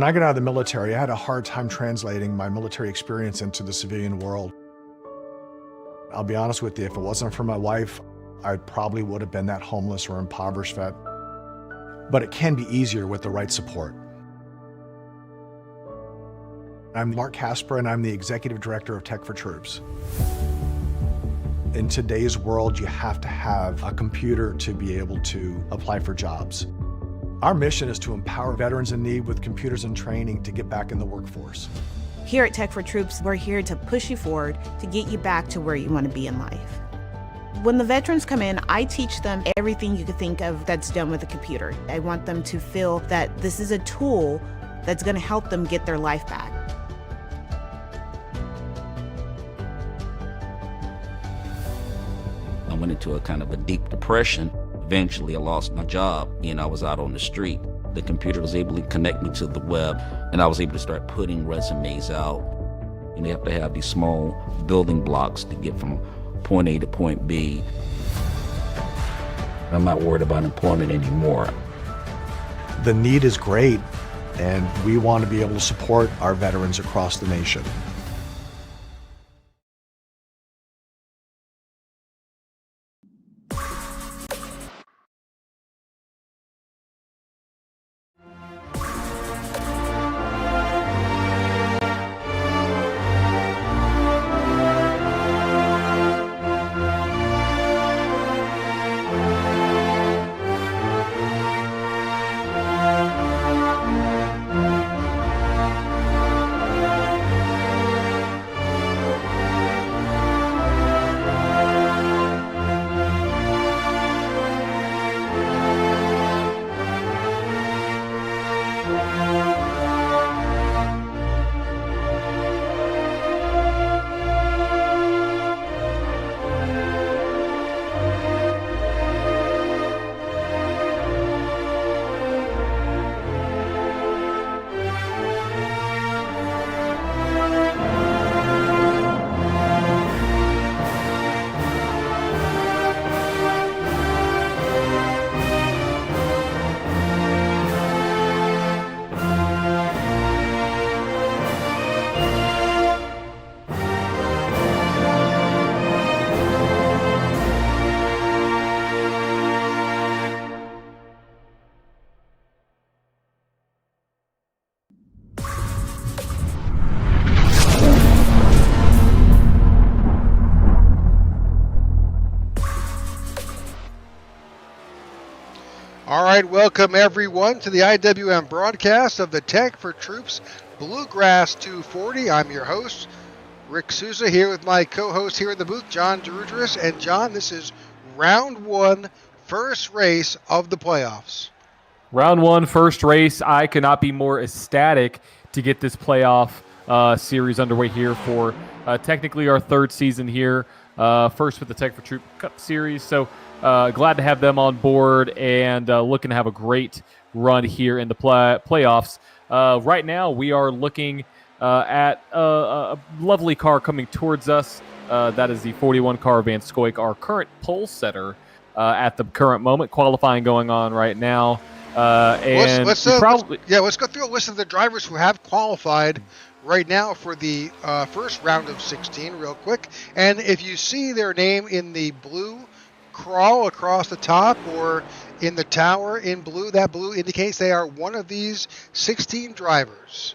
When I got out of the military, I had a hard time translating my military experience into the civilian world. I'll be honest with you, if it wasn't for my wife, I probably would have been that homeless or impoverished vet. But it can be easier with the right support. I'm Mark Casper, and I'm the Executive Director of Tech4Troops. In today's world, you have to have a computer to be able to apply for jobs. Our mission is to empower veterans in need with computers and training to get back in the workforce. Here at Tech4Troops, we're here to push you forward to get you back to where you want to be in life. When the veterans come in, I teach them everything you could think of that's done with a computer. I want them to feel that this is a tool that's going to help them get their life back. I went into a kind of a deep depression. Eventually, I lost my job and I was out on the street. The computer was able to connect me to the web, and I was able to start putting resumes out. And you have to have these small building blocks to get from point A to point B. I'm not worried about employment anymore. The need is great, and we want to be able to support our veterans across the nation. All right, welcome everyone to the IWM broadcast of the Tech4Troops Bluegrass 240. I'm your host, Rick Souza, here with my co-host here in the booth, John Derudris. And John, this is round one, first race of the playoffs. Round one, first race. I could not be more ecstatic to get this playoff series underway here for technically our third season here. First with the Tech4Troops Cup Series. So glad to have them on board and looking to have a great run here in the playoffs. Right now, we are looking at a lovely car coming towards us. That is the 41 car Van Scoik, our current pole setter at the current moment. Qualifying going on right now. Let's go through a list of the drivers who have qualified right now for the first round of 16 real quick. And if you see their name in the blue crawl across the top or in the tower in blue, that blue indicates they are one of these 16 drivers.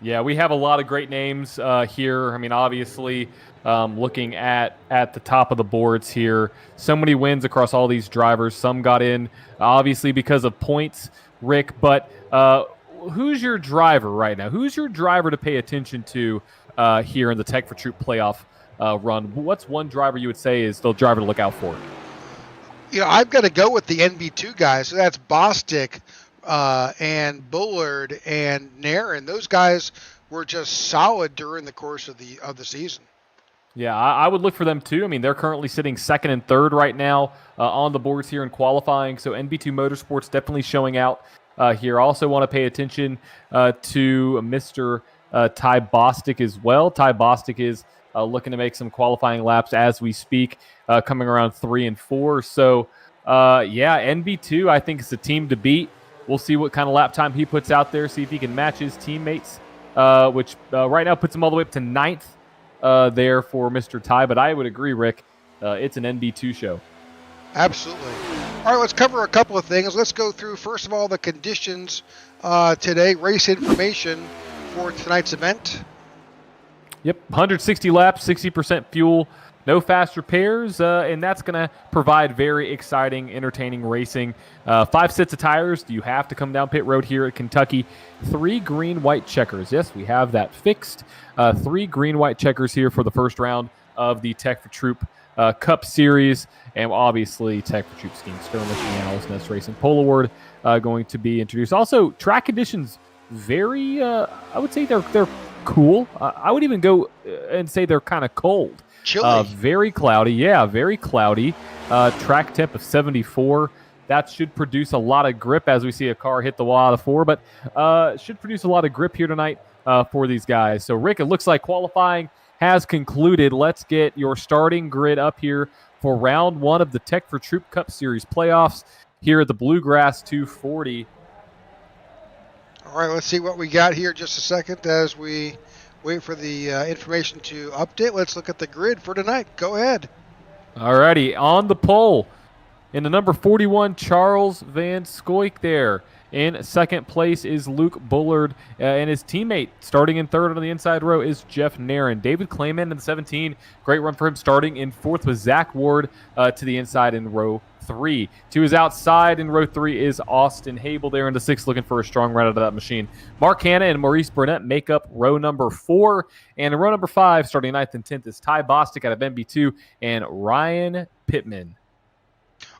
Yeah, we have a lot of great names here. I mean, obviously, looking at the top of the boards here, so many wins across all these drivers. Some got in, obviously, because of points, Rick. But who's your driver right now? Who's your driver to pay attention to here in the Tech4Troops playoff run? What's one driver you would say is the driver to look out for? You know, I've got to go with the NB2 guys. So that's Bostic and Bullard and Naren. Those guys were just solid during the course of the season. Yeah, I would look for them too. I mean, they're currently sitting second and third right now on the boards here in qualifying. So NB2 Motorsports definitely showing out here. Also want to pay attention to Mr. Ty Bostic as well. Ty Bostic is looking to make some qualifying laps as we speak, coming around 3 and 4. So, yeah, NB2 I think is a team to beat. We'll see what kind of lap time he puts out there, see if he can match his teammates, which right now puts him all the way up to 9th there for Mr. Ty. But I would agree, Rick, it's an NB2 show. Absolutely. All right, let's cover a couple of things. Let's go through, first of all, the conditions today, race information for tonight's event. Yep, 160 laps, 60% fuel, no fast repairs, and that's going to provide very exciting, entertaining racing. 5 sets of tires. You have to come down pit road here at Kentucky. 3 green-white checkers. Yes, we have that fixed. 3 green-white checkers here for the first round of the Tech4Troops Cup Series, and obviously Tech4Troops Skiing Skirmish and Alice Ness Racing Pole Award going to be introduced. Also, track conditions very, I would say they're cool. I would even go and say they're kind of cold. Chilly. Very cloudy. Yeah, very cloudy. Track temp of 74. That should produce a lot of grip as we see a car hit the wall out of 4, but should produce a lot of grip here tonight for these guys. So, Rick, it looks like qualifying has concluded. Let's get your starting grid up here for round 1 of the Tech4Troops Cup Series playoffs here at the Bluegrass 240. All right, let's see what we got here just a second as we wait for the information to update. Let's look at the grid for tonight. Go ahead. All righty, on the pole in the number 41, Charles Van Scoik there. In second place is Luke Bullard, and his teammate starting in third on the inside row is Jeff Nairn. David Clayman in 17, great run for him. Starting in fourth with Zach Ward to the inside in row 3. To his outside in row 3 is Austin Hable there in the 6th, looking for a strong run out of that machine. Mark Hanna and Maurice Burnett make up row number 4, and in row number 5, starting 9th and 10th, is Ty Bostic out of NB2 and Ryan Pittman.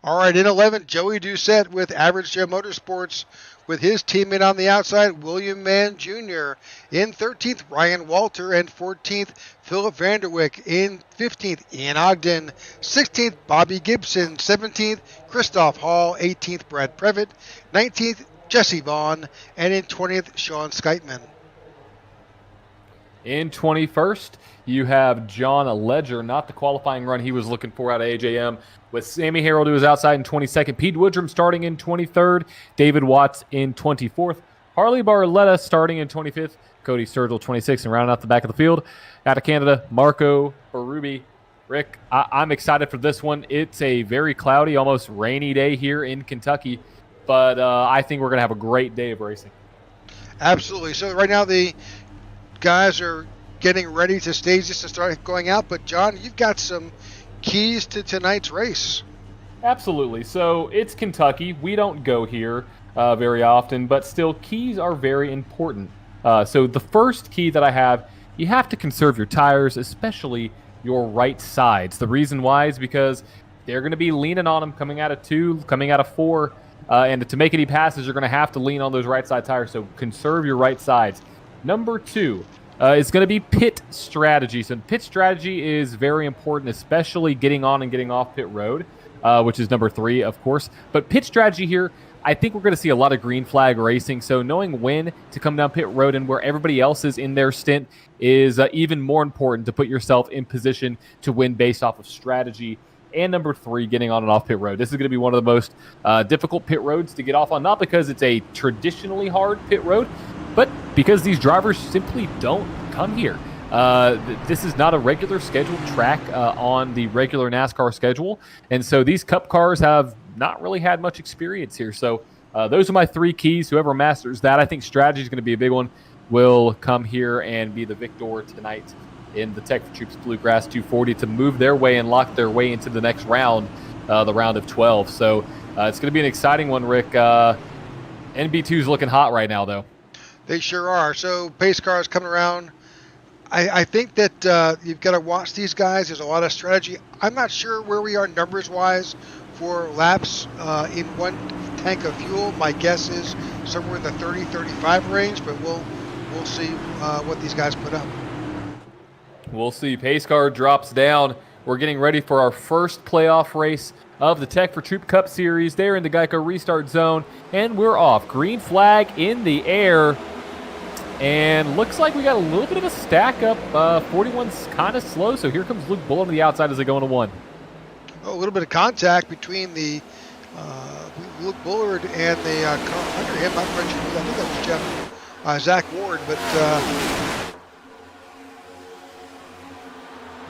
All right, in 11th, Joey Doucette with Average Joe Motorsports with his teammate on the outside, William Mann Jr. In 13th, Ryan Walter, and 14th, Philip Vanderwick. In 15th, Ian Ogden. 16th, Bobby Gibson. 17th, Christoph Hall. 18th, Brad Previtt. 19th, Jesse Vaughn. And in 20th, Sean Skytman. In 21st, you have John Ledger, not the qualifying run he was looking for out of AJM, with Sammy Harold, who was outside in 22nd. Pete Woodrum starting in 23rd. David Watts in 24th. Harley Barletta starting in 25th. Cody Sturgill 26th, and rounding out the back of the field. Out of Canada, Marco Berube. Rick, I'm excited for this one. It's a very cloudy, almost rainy day here in Kentucky, but I think we're going to have a great day of racing. Absolutely. So right now the guys are getting ready to stage this and start going out, but John, you've got some keys to tonight's race. Absolutely. So it's Kentucky. We don't go here very often, but still keys are very important. So the first key that I have, you have to conserve your tires, especially your right sides. The reason why is because they're going to be leaning on them coming out of 2, coming out of 4, and to make any passes, you're going to have to lean on those right side tires, so conserve your right sides. Number 2, it's going to be pit strategy. So pit strategy is very important, especially getting on and getting off pit road, which is number 3, of course. But pit strategy here, I think we're going to see a lot of green flag racing. So knowing when to come down pit road and where everybody else is in their stint is even more important to put yourself in position to win based off of strategy. And number 3, getting on and off pit road. This is going to be one of the most difficult pit roads to get off on, not because it's a traditionally hard pit road, but because these drivers simply don't come here. This is not a regular scheduled track on the regular NASCAR schedule, and so these Cup cars have not really had much experience here. So those are my 3 keys. Whoever masters that, I think strategy is going to be a big one, will come here and be the victor tonight in the Tech4Troops Bluegrass 240 to move their way and lock their way into the next round, the round of 12. So it's going to be an exciting one, Rick. NB2 is looking hot right now, though. They sure are. So pace cars coming around. I think that you've got to watch these guys. There's a lot of strategy. I'm not sure where we are numbers-wise for laps in one tank of fuel. My guess is somewhere in the 30-35 range, but we'll see what these guys put up. We'll see. Pace car drops down. We're getting ready for our first playoff race of the Tech4Troops Cup Series. They're in the Geico restart zone, and we're off. Green flag in the air. And looks like we got a little bit of a stack up. 41's kind of slow, so here comes Luke Bull on the outside as they go into 1. A little bit of contact between the Luke Bullard and the car under him. I'm not sure. I think that was Zach Ward, but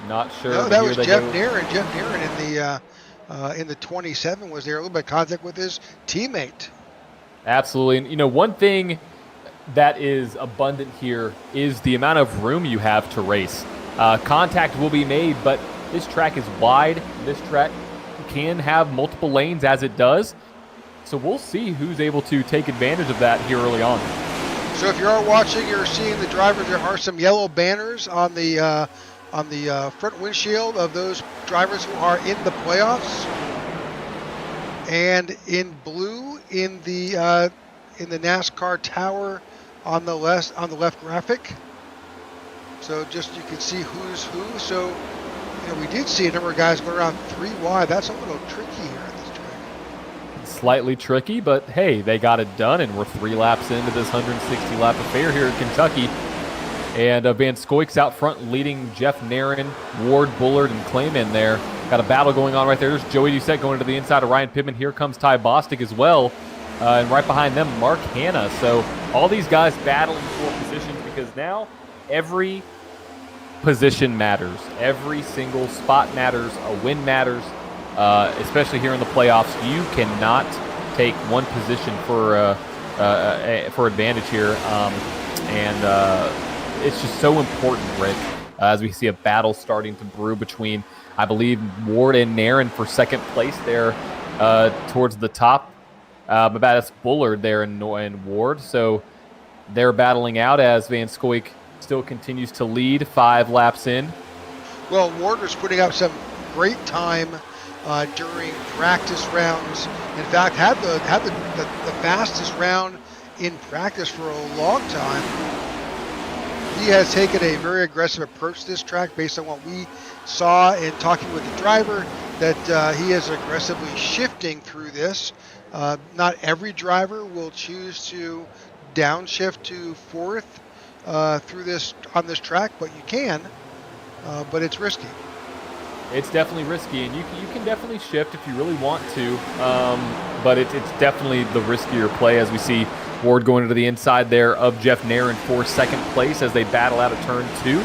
not sure. no, that was Jeff Nerin. Jeff Nerin in the 27 was there, a little bit of contact with his teammate. Absolutely. And, you know, one thing that is abundant here is the amount of room you have to race. Contact will be made, but this track is wide. This track can have multiple lanes as it does. So we'll see who's able to take advantage of that here early on. So if you are watching, you're seeing the drivers. There are some yellow banners on the front windshield of those drivers who are in the playoffs, and in blue in the NASCAR tower on the left graphic. So just you can see who's who. So you know, we did see a number of guys go around 3 wide. That's a little tricky here at this track. Slightly tricky, but hey, they got it done, and we're 3 laps into this 160-lap affair here in Kentucky. And Van Scoyk's out front leading Jeff Nerin, Ward, Bullard, and Clayman there. Got a battle going on right there. There's Joey Doucette going to the inside of Ryan Pittman. Here comes Ty Bostic as well. And right behind them, Mark Hanna. So all these guys battling for positions, because now every position matters. Every single spot matters. A win matters, especially here in the playoffs. You cannot take one position for advantage here. It's just so important, Rick, as we see a battle starting to brew between, I believe, Ward and Nerin for second place there towards the top. But that's Bullard there and Ward. So they're battling out as Van Scoyk still continues to lead 5 laps in. Well, Ward was putting up some great time during practice rounds. In fact, had the fastest round in practice for a long time. He has taken a very aggressive approach to this track based on what we saw in talking with the driver, that he is aggressively shifting through this. Not every driver will choose to downshift to 4th through this on this track, but you can. But it's risky. It's definitely risky, and you can definitely shift if you really want to, but it's definitely the riskier play, as we see Ward going to the inside there of Jeff Nerin for second place as they battle out of turn 2.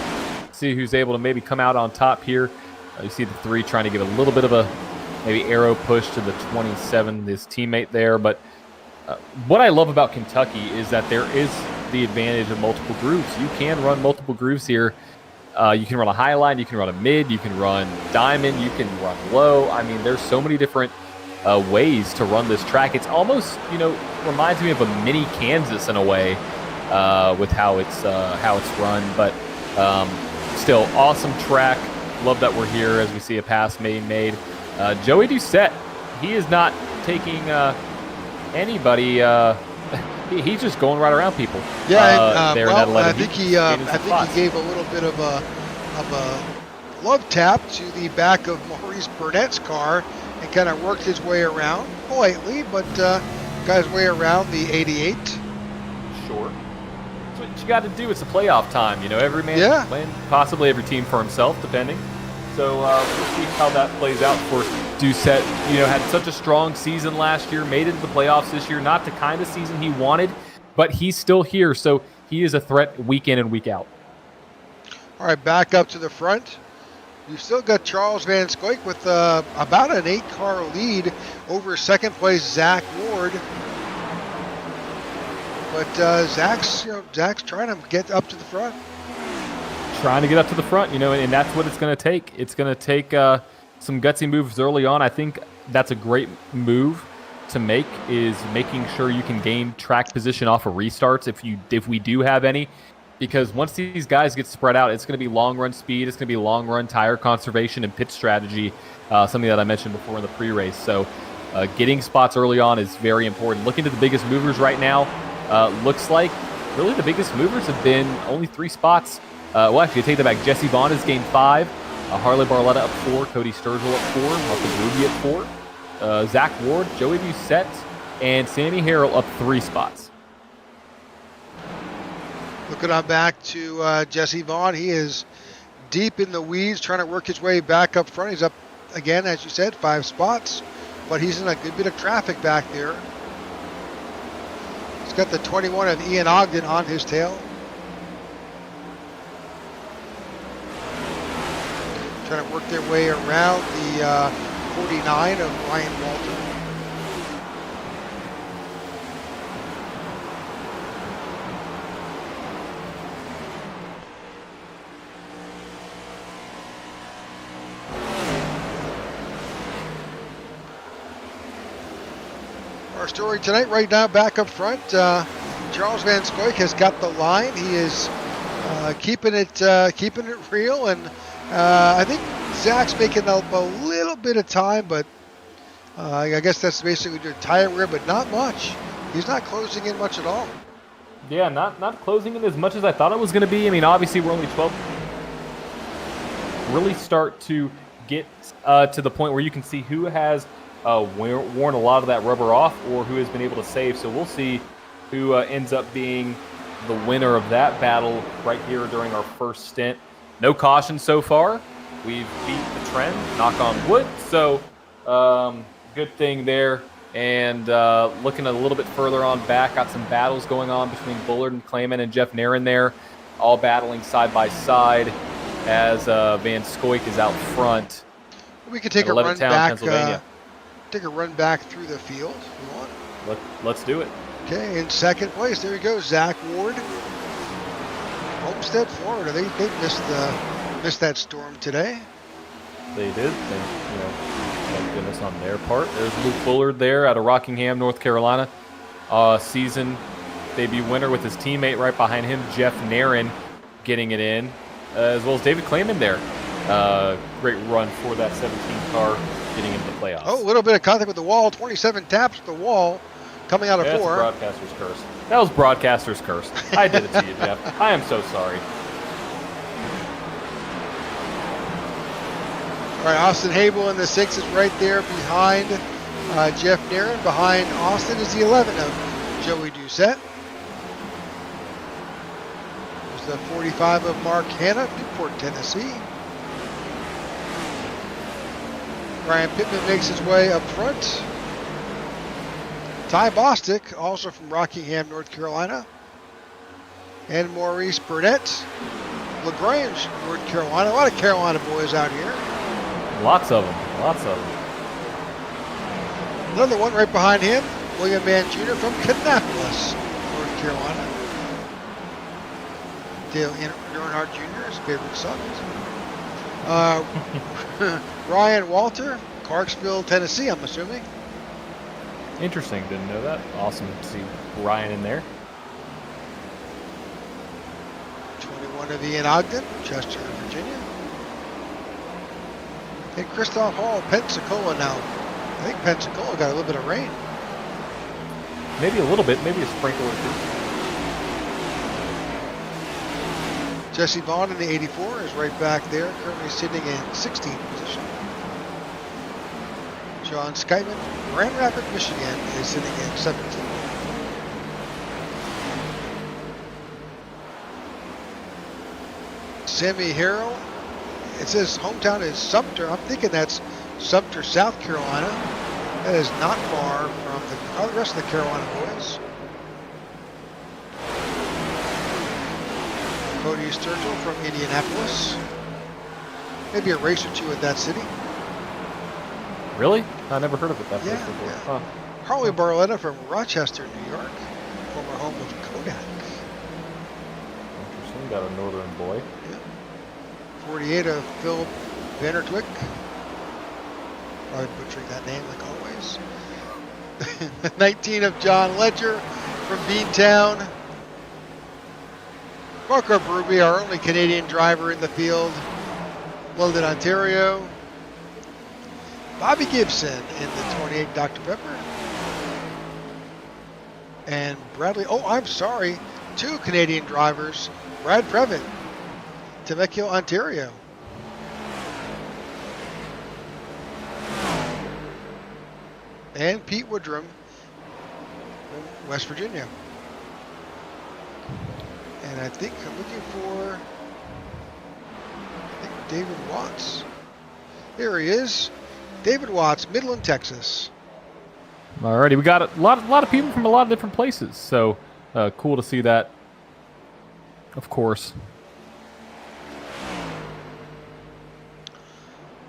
See who's able to maybe come out on top here. You see the 3 trying to give a little bit of a maybe arrow push to the 27, his teammate there. But what I love about Kentucky is that there is the advantage of multiple grooves. You can run multiple grooves here. You can run a high line, you can run a mid, you can run diamond, you can run low. I mean, there's so many different ways to run this track. It's almost, reminds me of a mini Kansas in a way with how it's run. But still, awesome track. Love that we're here as we see a pass being made. Joey Doucette, he is not taking anybody. He's just going right around people. Yeah, there well, I think he gave a little bit of a love tap to the back of Maurice Burnett's car and kind of worked his way around politely, but got his way around the 88. Sure. That's what you got to do. It's a playoff time. Every man playing, possibly every team for himself, depending. So we'll see how that plays out for Doucette. Had such a strong season last year, made it to the playoffs this year. Not the kind of season he wanted, but he's still here. So he is a threat week in and week out. All right, back up to the front. You've still got Charles Van Scoyk with about an 8-car lead over second place Zach Ward. But Zach's trying to get up to the front. Trying to get up to the front, and that's what it's going to take. It's going to take some gutsy moves early on. I think that's a great move to make, is making sure you can gain track position off of restarts if we do have any. Because once these guys get spread out, it's going to be long run speed, it's going to be long run tire conservation and pit strategy, something that I mentioned before in the pre-race. So getting spots early on is very important. Looking at the biggest movers right now, looks like really the biggest movers have been only 3 spots. Well, actually, I take that back. Jesse Vaughn has gained 5. Harley Barletta up 4. Cody Sturgill up 4. Marcus Ruby at 4. Zach Ward, Joey Doucette, and Sammy Harrell up 3 spots. Looking on back to Jesse Vaughn. He is deep in the weeds, trying to work his way back up front. He's up again, as you said, 5 spots. but he's in a good bit of traffic back there. He's got the 21 of Ian Ogden on his tail. Trying to work their way around the 49 of Ryan Walter. Our story tonight, right now, back up front, Charles Van Scoik has got the line. He is keeping it real, and I think Zach's making up a little bit of time, but I guess that's basically the tire wear, but not much. He's not closing in much at all. Yeah, not closing in as much as I thought it was going to be. I mean, obviously we're only 12. Really start to get to the point where you can see who has worn a lot of that rubber off or who has been able to save. So we'll see who ends up being the winner of that battle right here during our first stint. No caution so far. We've beat the trend, knock on wood. So good thing there. And looking a little bit further on back, got some battles going on between Bullard and Clayman and Jeff Nairn there, all battling side by side as Van Scoik is out front. We could take a run back. Take a run back through the field if you want. Let's do it. Okay, in second place, there we go, Zach Ward. Homestead, Florida. They missed that storm today. They did. Thank goodness on their part. There's Luke Bullard there out of Rockingham, North Carolina. Season debut winner with his teammate right behind him, Jeff Nairn, getting it in, as well as David Clayman there. Great run for that 17 car getting into the playoffs. Oh, a little bit of contact with the wall. 27 taps with the wall coming out of 4. That's broadcaster's curse. That was broadcaster's curse. I did it to you, Jeff. I am so sorry. All right, Austin Habel in the 6 is right there behind Jeff Nairn. Behind Austin is the 11 of Joey Doucette. There's the 45 of Mark Hanna, Newport, Tennessee. Ryan Pittman makes his way up front. Ty Bostic, also from Rockingham, North Carolina. And Maurice Burnett, LaGrange, North Carolina. A lot of Carolina boys out here. Lots of them. Another one right behind him, William Mann Jr. from Kannapolis, North Carolina. Dale Earnhardt Jr., his favorite son. Ryan Walter, Clarksville, Tennessee, I'm assuming. Interesting, didn't know that. Awesome to see Ryan in there. 21 of Ian Ogden, Chester, Virginia. And Christoph Hall, Pensacola now. I think Pensacola got a little bit of rain. Maybe a little bit, maybe a sprinkle or two. Jesse Vaughn in the 84 is right back there, currently sitting in 16th position. John Skyman, Grand Rapids, Michigan, is sitting in 17th. Sammy Harrell, it says hometown is Sumter. I'm thinking that's Sumter, South Carolina. That is not far from the rest of the Carolina boys. Cody Sturgill from Indianapolis. Maybe a race or two at that city. Really? I never heard of it that place before. Yeah. Huh. Harley Barletta from Rochester, New York. Former home of Kodak. Interesting. Got a northern boy. Yeah. 48 of Phil Vandertwick. Probably butchering that name like always. 19 of John Ledger from Beantown. Marco Berube, our only Canadian driver in the field. London, Ontario. Bobby Gibson in the 28 Dr. Pepper. And Bradley, oh, I'm sorry, 2 Canadian drivers. Brad Previn, Temecula, Ontario. And Pete Woodrum from West Virginia. And I think I'm looking for David Watts. There he is. David Watts, Midland, Texas. Alrighty, we got a lot of people from a lot of different places, so cool to see that. Of course.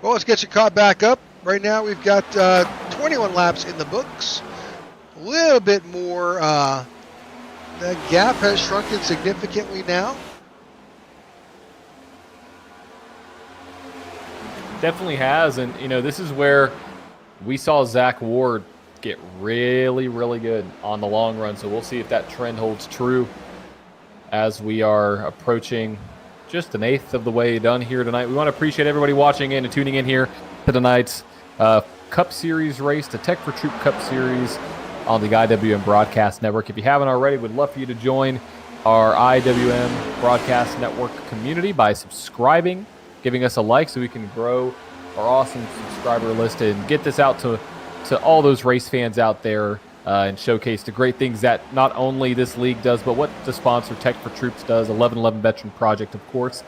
Well, let's get you caught back up. Right now, we've got 21 laps in the books. A little bit more. The gap has shrunken significantly now. Definitely has, and this is where we saw Zach Ward get really, really good on the long run. So we'll see if that trend holds true as we are approaching just an eighth of the way done here tonight. We want to appreciate everybody watching in and tuning in here to tonight's Cup Series race, the Tech4Troops Cup Series on the IWM Broadcast Network. If you haven't already, we'd love for you to join our IWM Broadcast Network community by subscribing, giving us a like so we can grow our awesome subscriber list and get this out to all those race fans out there and showcase the great things that not only this league does, but what the sponsor Tech4Troops does, 1111 Veteran Project, of course.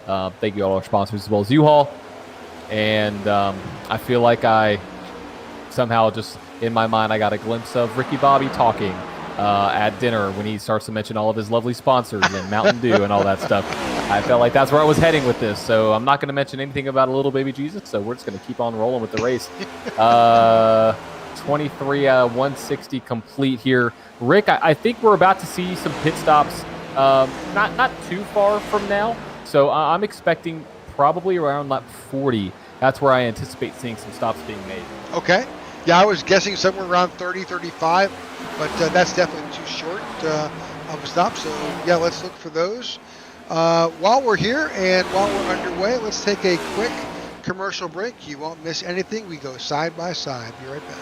Thank you all our sponsors as well as U-Haul. And I feel like I somehow just, in my mind, I got a glimpse of Ricky Bobby talking at dinner when he starts to mention all of his lovely sponsors and Mountain Dew and all that stuff. I felt like that's where I was heading with this. So I'm not going to mention anything about a little baby Jesus. So we're just going to keep on rolling with the race. 23 160 complete here. Rick, I think we're about to see some pit stops not too far from now. So I'm expecting probably around lap 40. That's where I anticipate seeing some stops being made. Okay. Yeah, I was guessing somewhere around 30, 35, but that's definitely too short of a stop. So, yeah, let's look for those. While we're here and while we're underway, let's take a quick commercial break. You won't miss anything. We go side by side. Be right back.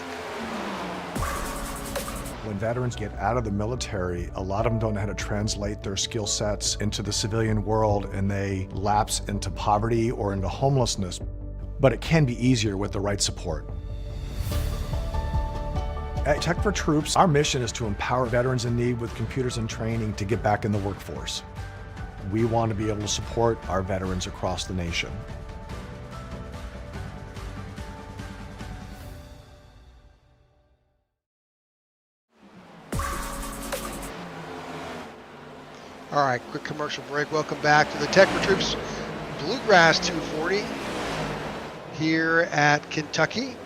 When veterans get out of the military, a lot of them don't know how to translate their skill sets into the civilian world, and they lapse into poverty or into homelessness. But it can be easier with the right support. At Tech4Troops, our mission is to empower veterans in need with computers and training to get back in the workforce. We want to be able to support our veterans across the nation. All right, quick commercial break. Welcome back to the Tech4Troops Bluegrass 240 here at Kentucky.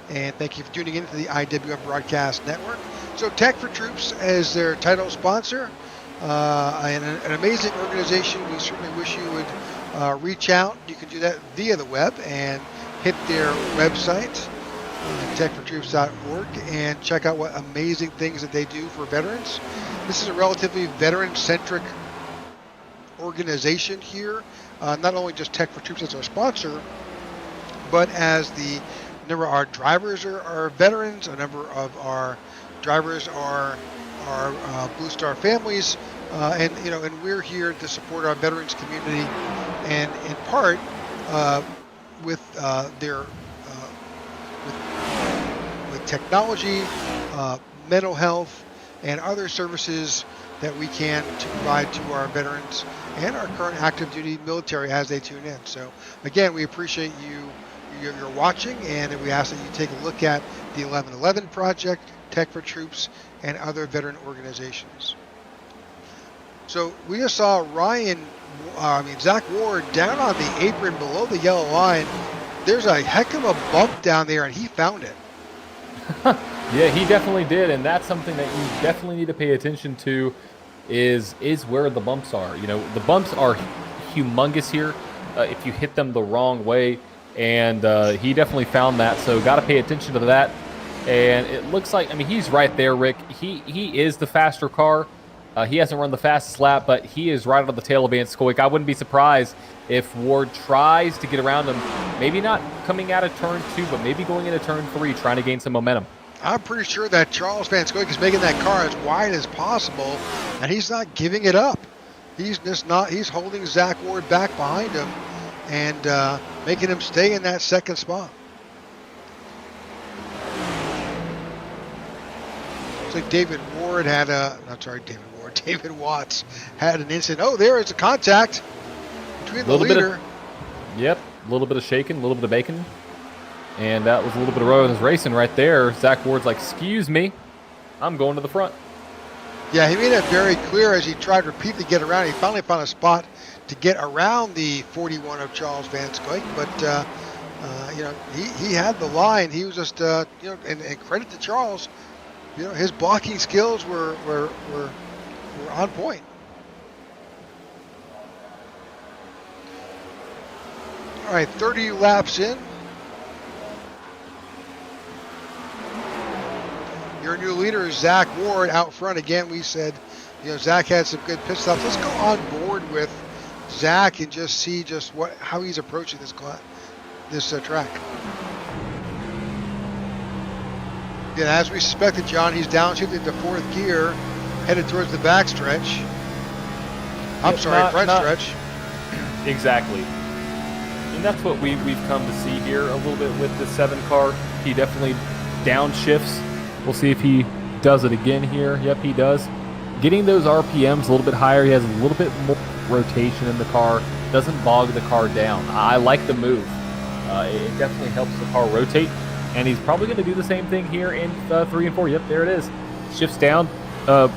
And thank you for tuning into the IWM Broadcast Network. So Tech4Troops as their title sponsor, and an amazing organization. We certainly wish you would reach out. You can do that via the web and hit their website, tech4troops.org, and check out what amazing things that they do for veterans. This is a relatively veteran-centric organization here. Not only just Tech4Troops as our sponsor, but as the number of our drivers are veterans, a number of our drivers are Blue Star families, and we're here to support our veterans community, and in part with technology, mental health, and other services that we can to provide to our veterans and our current active duty military as they tune in. So again, we appreciate you're watching, and we ask that you take a look at the 1111 Project, Tech4Troops, and other veteran organizations. So we just saw Zach Ward down on the apron below the yellow line. There's a heck of a bump down there, and he found it. Yeah, he definitely did, and that's something that you definitely need to pay attention to is where the bumps are. The bumps are humongous here if you hit them the wrong way. And he definitely found that, so got to pay attention to that. And it looks like, he's right there, Rick. He is the faster car. He hasn't run the fastest lap, but he is right on the tail of Vance Skoik. I wouldn't be surprised if Ward tries to get around him, maybe not coming out of turn 2, but maybe going into turn 3, trying to gain some momentum. I'm pretty sure that Charles Van Skoik is making that car as wide as possible, and he's not giving it up. He's holding Zach Ward back behind him, and making him stay in that second spot. Looks like David Watts had an incident. Oh, there is a contact between the leader. Yep, a little bit of shaking, a little bit of bacon. And that was a little bit of road racing right there. Zach Ward's like, excuse me, I'm going to the front. Yeah, he made it very clear as he tried to repeatedly get around. He finally found a spot to get around the 41 of Charles Van Scoik, but he had the line. He was just and credit to Charles, his blocking skills were on point. All right, 30 laps in. Your new leader is Zach Ward out front. Again, we said, Zach had some good pit stops. Let's go on board with Zach and just see how he's approaching this track. Yeah, as we suspected, John, he's downshifted to fourth gear, headed towards the back stretch. Front stretch. Exactly. And that's what we've come to see here a little bit with the 7 car. He definitely downshifts. We'll see if he does it again here. Yep, he does. Getting those RPMs a little bit higher. He has a little bit more rotation in the car. Doesn't bog the car down. I like the move. It definitely helps the car rotate. And he's probably going to do the same thing here in 3 and 4. Yep, there it is. Shifts down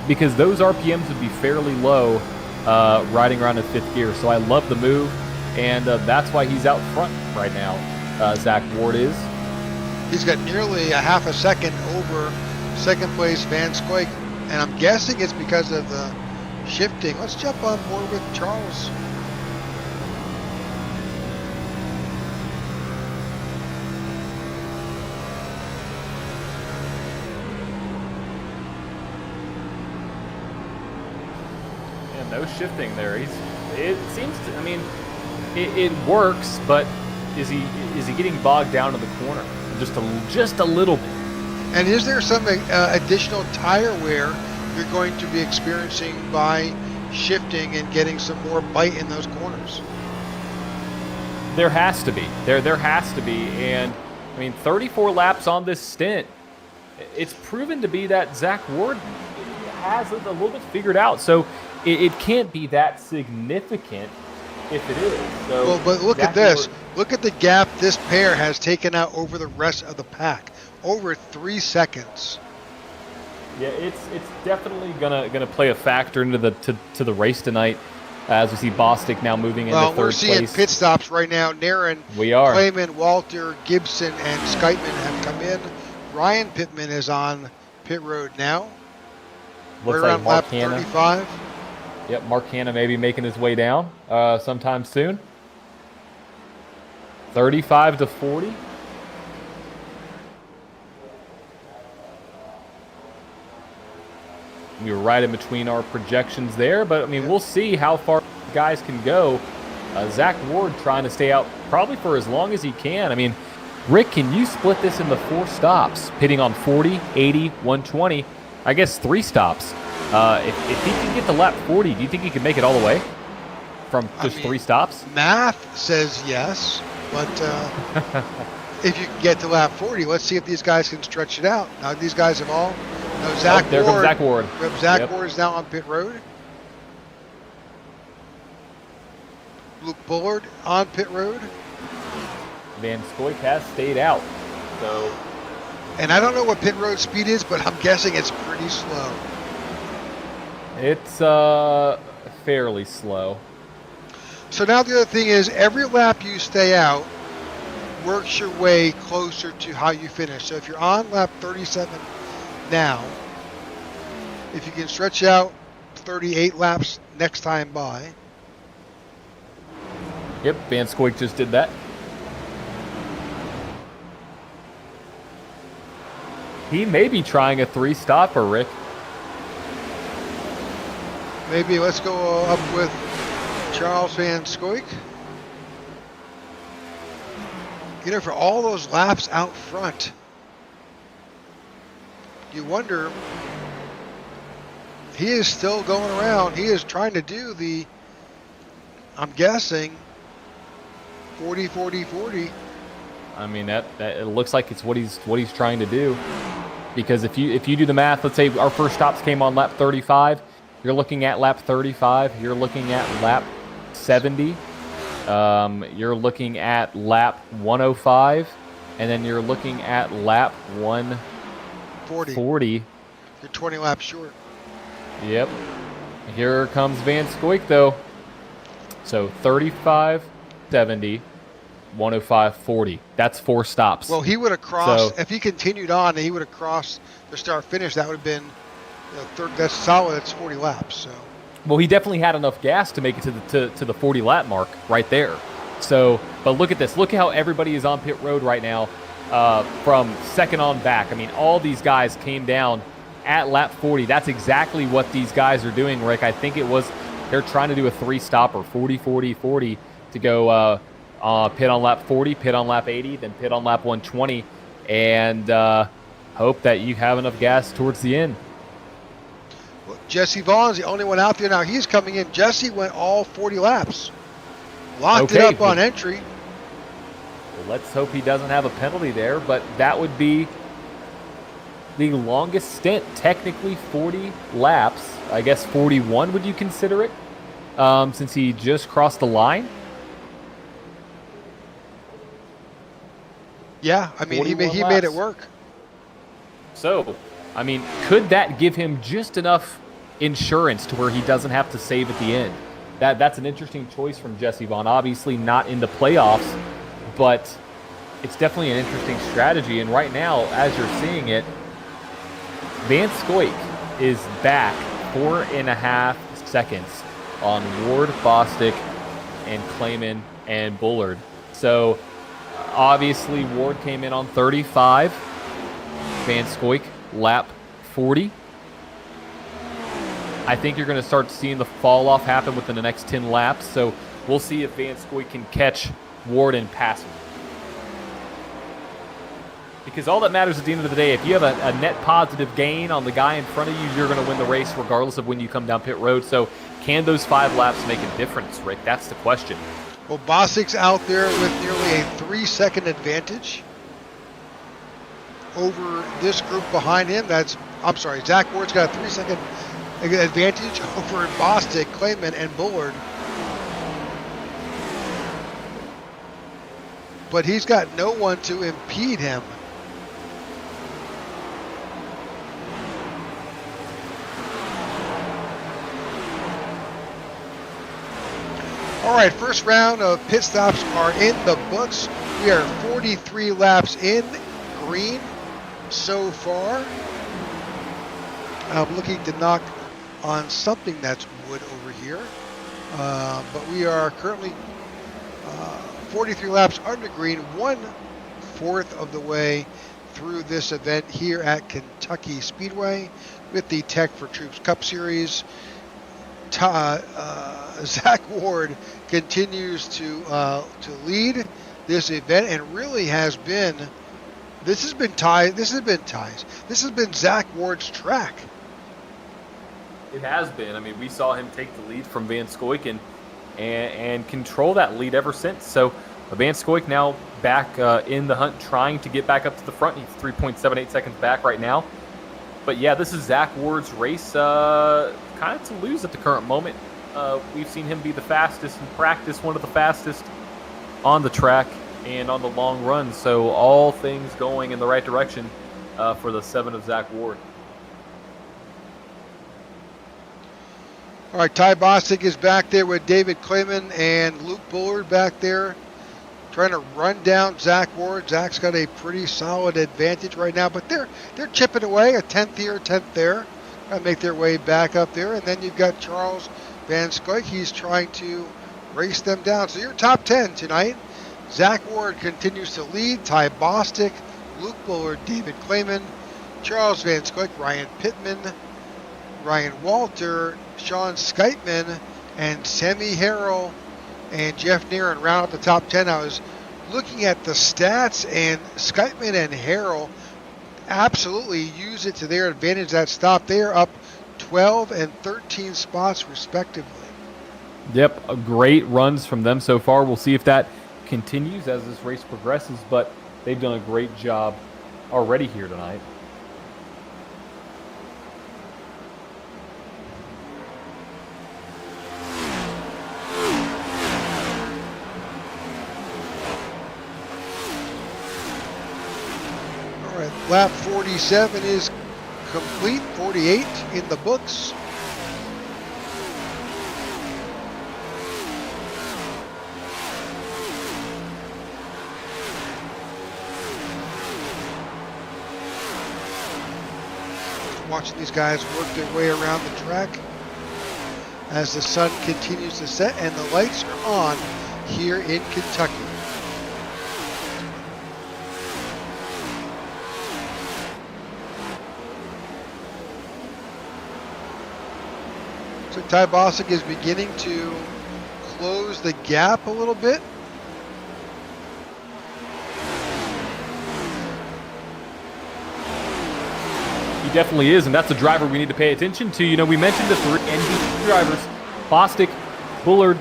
because those RPMs would be fairly low riding around in 5th gear. So I love the move. And that's why he's out front right now. Zach Ward is. He's got nearly a half a second over second place Van Scoik, and I'm guessing it's because of the shifting. Let's jump on board with Charles. Yeah, no shifting there. It seems to, it works, but is he getting bogged down in the corner? Just a little bit. And is there some additional tire wear you're going to be experiencing by shifting and getting some more bite in those corners? There has to be. There has to be. And 34 laps on this stint. It's proven to be that Zach Ward has it a little bit figured out. So it can't be that significant if it is. So well, but look at this. Look at the gap this pair has taken out over the rest of the pack. Over 3 seconds. Yeah, it's definitely gonna play a factor into the race tonight, as we see Bostic now moving into third place. Well, we're seeing pit stops right now. Naren, Clayman, Walter, Gibson, and Skytman have come in. Ryan Pittman is on pit road now. Looks right like around lap 35. Yep, Mark Hanna may be making his way down sometime soon. 35 to 40. We were right in between our projections there, but we'll see how far guys can go. Zach Ward trying to stay out probably for as long as he can. Rick, can you split this into 4 stops, pitting on 40, 80, 120? I guess 3 stops. If he can get to lap 40, do you think he can make it all the way from just 3 stops? Math says yes, but if you can get to lap 40, let's see if these guys can stretch it out. Now, these guys have all... No, there comes Zach Ward. Zach Ward is now on pit road. Luke Bullard on pit road. Van Scoik has stayed out. So, and I don't know what pit road speed is, but I'm guessing it's pretty slow. It's fairly slow. So now the other thing is, every lap you stay out works your way closer to how you finish. So if you're on lap 37 now, if you can stretch out 38 laps next time by. Yep, Van Scoik just did that. He may be trying a 3-stopper, Rick. Maybe let's go up with Charles Van Scoik. For all those laps out front, you wonder, he is still going around. He is trying to do the, I'm guessing, 40, 40, 40. That it looks like it's what he's trying to do. Because if you do the math, let's say our first stops came on lap 35, you're looking at lap 35, you're looking at lap 70, you're looking at lap 105, And then you're looking at lap 140. You're 20 laps short. Yep. Here comes Van Scoik, though. So 35, 70, 105, 40. That's 4 stops. Well, he would have crossed, if he continued on, he would have crossed the start finish. That would have been, that's solid. That's 40 laps. So. Well, he definitely had enough gas to make it to the 40 lap mark right there. So, but look at this. Look at how everybody is on pit road right now from second on back. I mean, all these guys came down at lap 40. That's exactly what these guys are doing, Rick. I think they're trying to do a 3-stopper, 40, 40, 40, to go pit on lap 40, pit on lap 80, then pit on lap 120, and hope that you have enough gas towards the end. Well, Jesse Vaughn's the only one out there now. He's coming in. Jesse went all 40 laps. Locked it up on entry. Well, let's hope he doesn't have a penalty there, but that would be the longest stint, technically 40 laps. I guess 41, would you consider it, since he just crossed the line? Yeah, I mean, he made it work. So, I mean, could that give him just enough insurance to where he doesn't have to save at the end? That's an interesting choice from Jesse Vaughn. Obviously not in the playoffs, but it's definitely an interesting strategy. And right now, as you're seeing it, Van Scoik is back 4.5 seconds on Ward, Bostic, and Clayman and Bullard. So obviously Ward came in on 35. Van Scoik lap 40. I think you're going to start seeing the fall off happen within the next 10 laps. So we'll see if Van Scoik can catch Ward and pass him. Because all that matters at the end of the day, if you have a net positive gain on the guy in front of you, you're going to win the race regardless of when you come down pit road. So can those 5 laps make a difference, Rick? That's the question. Well, Bostic's out there with nearly a 3-second advantage over this group behind him. Zach Ward's got a 3-second advantage over Bostic, Clayman, and Bullard. But he's got no one to impede him. All right, first round of pit stops are in the books. We are 43 laps in green so far. I'm looking to knock on something that's wood over here. But we are currently 43 laps under green, 1/4 of the way through this event here at Kentucky Speedway with the Tech4Troops Cup Series. Zach Ward continues to lead this event and really has been. This has been Zach Ward's track. It has been. I mean, we saw him take the lead from Van Scoik and control that lead ever since. So Van Scoik now back in the hunt, trying to get back up to the front. He's 3.78 seconds back right now. But yeah, this is Zach Ward's race, kind of to lose at the current moment. We've seen him be the fastest in practice, one of the fastest on the track and on the long run. So all things going in the right direction for the 7 of Zach Ward. All right, Ty Bostic is back there with David Clayman and Luke Bullard back there trying to run down Zach Ward. Zach's got a pretty solid advantage right now, but they're chipping away, a 10th here, a 10th there. Trying to make their way back up there. And then you've got Charles Van Scoik. He's trying to race them down. So your top 10 tonight. Zach Ward continues to lead. Ty Bostic, Luke Bullard, David Clayman, Charles Van Scoik, Ryan Pittman, Ryan Walter, Sean Skytman, and Sammy Harrell and Jeff Neeren round out the top 10. I was looking at the stats, and Skytman and Harrell absolutely use it to their advantage. That stop, they are up 12 and 13 spots respectively. Yep, great runs from them so far. We'll see if that continues as this race progresses, but they've done a great job already here tonight. Lap 47 is complete, 48 in the books. Watching these guys work their way around the track as the sun continues to set and the lights are on here in Kentucky. So Ty Bostic is beginning to close the gap a little bit. He definitely is, and that's a driver we need to pay attention to. You know, we mentioned the three NBC drivers, Bostic, Bullard,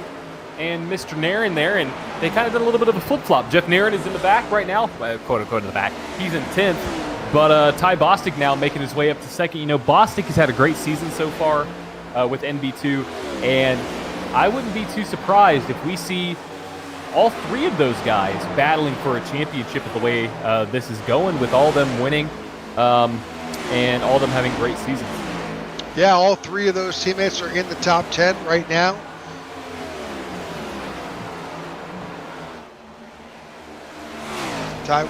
and Mr. Nairn there, and they kind of did a little bit of a flip-flop. Jeff Nairn is in the back right now, quote-unquote in the back. He's in 10th, but Ty Bostic now making his way up to second. You know, Bostic has had a great season so far with NB2, and I wouldn't be too surprised if we see all three of those guys battling for a championship with the way this is going, with all of them winning. And all of them having great seasons. Yeah, all three of those teammates are in the top 10 right now. Ty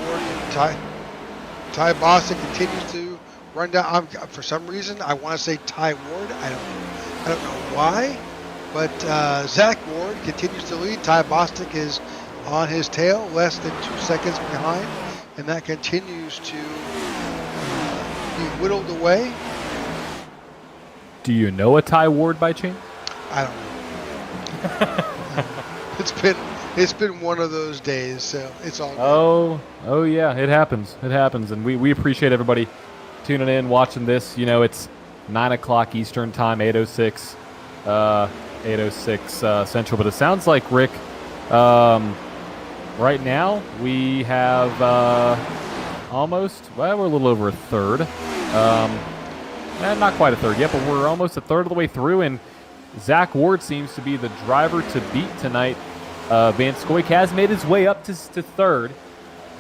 Bostic continues to run down. For some reason, I want to say Ty Ward. I don't know why, but Zach Ward continues to lead. Ty Bostic is on his tail, less than 2 seconds behind, and that continues to be whittled away. Do you know a Ty Ward by chance? I don't know. It's been one of those days, so it's all good. Oh yeah, it happens. It happens, and we appreciate everybody tuning in, watching this. You know, it's 9 o'clock Eastern time, 8:06 Central. But it sounds like, Rick, right now we have almost, well, we're a little over a third. Not quite a third yet, but we're almost a third of the way through, and Zach Ward seems to be the driver to beat tonight. Van Scoyk has made his way up to third,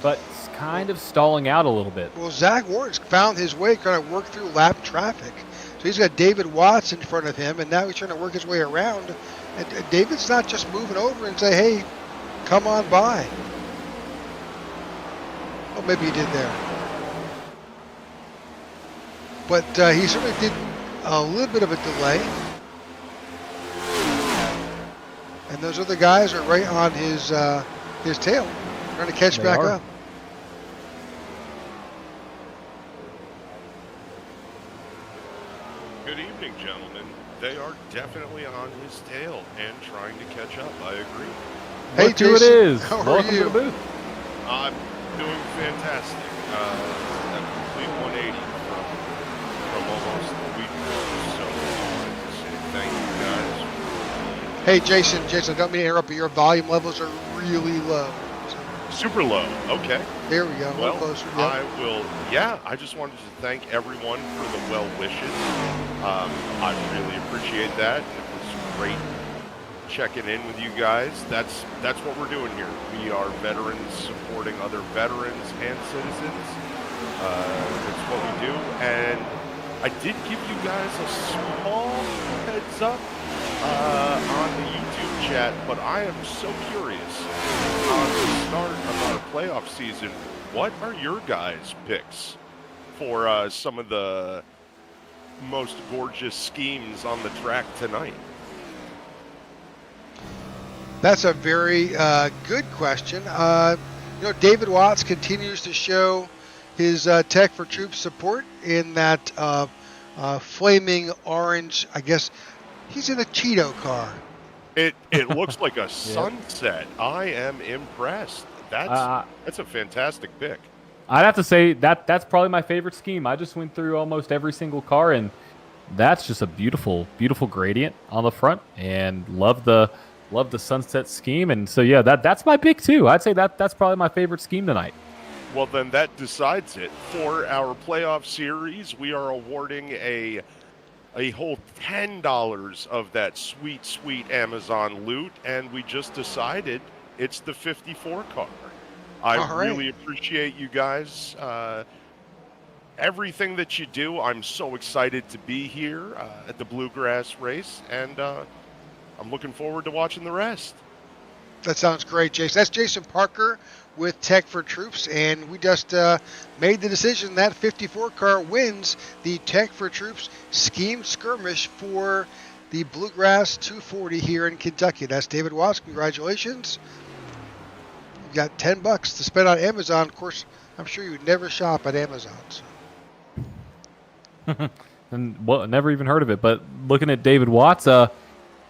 but kind of stalling out a little bit. Well, Zach Ward's found his way, trying to work through lap traffic. So he's got David Watts in front of him, and now he's trying to work his way around. And David's not just moving over and say, hey, come on by. Well, maybe he did there. But he certainly did a little bit of a delay. And those other guys are right on his tail, trying to catch back up. Good evening, gentlemen. They are definitely on his tail and trying to catch up. I agree. Hey, Look who it is. How Welcome are you? to the booth. I'm doing fantastic. A complete 180 from almost a week ago. So I wanted to say thank you guys. Hey, Jason, I don't mean to interrupt, but your volume levels are really low. Super low. Okay. There we go. Well, closer. Yep. I will. Yeah, I just wanted to thank everyone for the well wishes. I really appreciate that. It was great checking in with you guys. That's what we're doing here. We are veterans supporting other veterans and citizens. That's what we do. And I did give you guys a small heads up on the YouTube chat, but I am so curious on the start of our playoff season. What are your guys' picks for some of the most gorgeous schemes on the track tonight? That's a very good question. David Watts continues to show his Tech4Troops support in that flaming orange, I guess he's in a Cheeto car. It looks like a sunset. I am impressed. That's a fantastic pick. I'd have to say that's probably my favorite scheme. I just went through almost every single car, and that's just a beautiful, beautiful gradient on the front, and love the sunset scheme. And so yeah, that's my pick too. I'd say that's probably my favorite scheme tonight. Well, then that decides it. For our playoff series, we are awarding a whole $10 of that sweet, sweet Amazon loot, and we just decided it's the 54 car. I really appreciate you guys everything that you do. I'm so excited to be here at the Bluegrass race, and I'm looking forward to watching the rest. That sounds great, Jason. That's Jason Parker with Tech4Troops, and we just made the decision that 54 car wins the Tech4Troops Scheme Skirmish for the Bluegrass 240 here in Kentucky. That's David Watts. Congratulations. You got $10 to spend on Amazon. Of course, I'm sure you would never shop at Amazon. So. And well, never even heard of it. But looking at David Watts,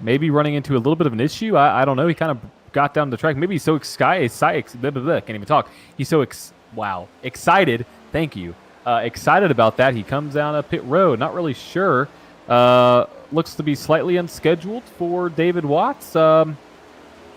maybe running into a little bit of an issue. I don't know. He kind of got down the track. Maybe he's so excited. Can't even talk. He's so excited. Thank you. Excited about that. He comes down a pit road. Not really sure. Looks to be slightly unscheduled for David Watts.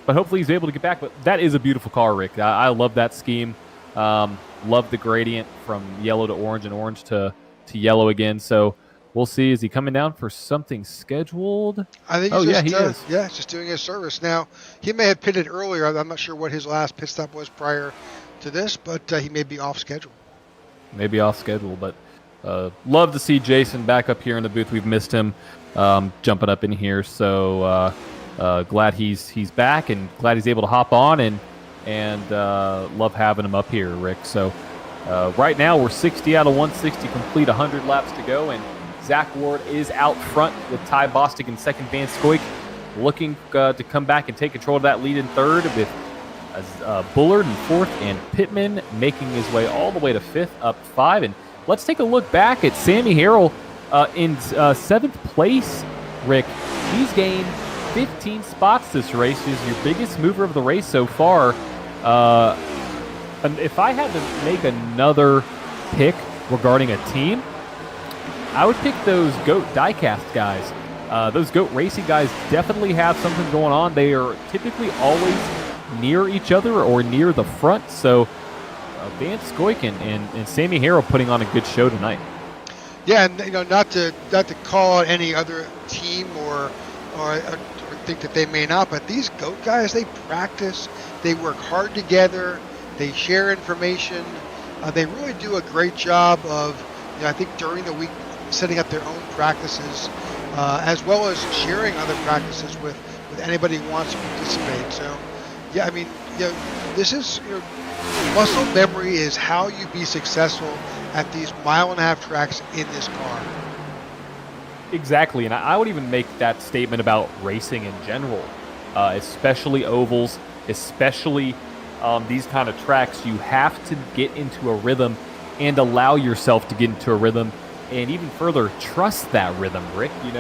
But hopefully he's able to get back. But that is a beautiful car, Rick. I love that scheme. Love the gradient from yellow to orange and orange to yellow again. So we'll see. Is he coming down for something scheduled? I think he is. Yeah, he's just doing his service. Now, he may have pitted earlier. I'm not sure what his last pit stop was prior to this, but he may be off schedule. Maybe off schedule, but love to see Jason back up here in the booth. We've missed him jumping up in here. So glad he's back and glad he's able to hop on and love having him up here, Rick. So right now we're 60 out of 160 complete, 100 laps to go, and Zach Ward is out front with Ty Bostic in second, Van Scoik looking to come back and take control of that lead in third with Bullard in fourth and Pittman making his way all the way to fifth, up 5. And let's take a look back at Sammy Harrell in seventh place, Rick. He's gained 15 spots this race. He's your biggest mover of the race so far. And if I had to make another pick regarding a team, I would pick those GOAT diecast guys. Those GOAT racing guys definitely have something going on. They are typically always near each other or near the front. So Van Scoik and Sammy Harrell putting on a good show tonight. Yeah, and not to call out any other team or think that they may not, but these GOAT guys, they practice, they work hard together, they share information, they really do a great job of, I think during the week, setting up their own practices, as well as sharing other practices with anybody who wants to participate. So, yeah, I mean, this is, muscle memory is how you be successful at these mile-and-a-half tracks in this car. Exactly, and I would even make that statement about racing in general, especially ovals, especially these kind of tracks. You have to get into a rhythm and allow yourself to get into a rhythm, and even further, trust that rhythm, Rick. If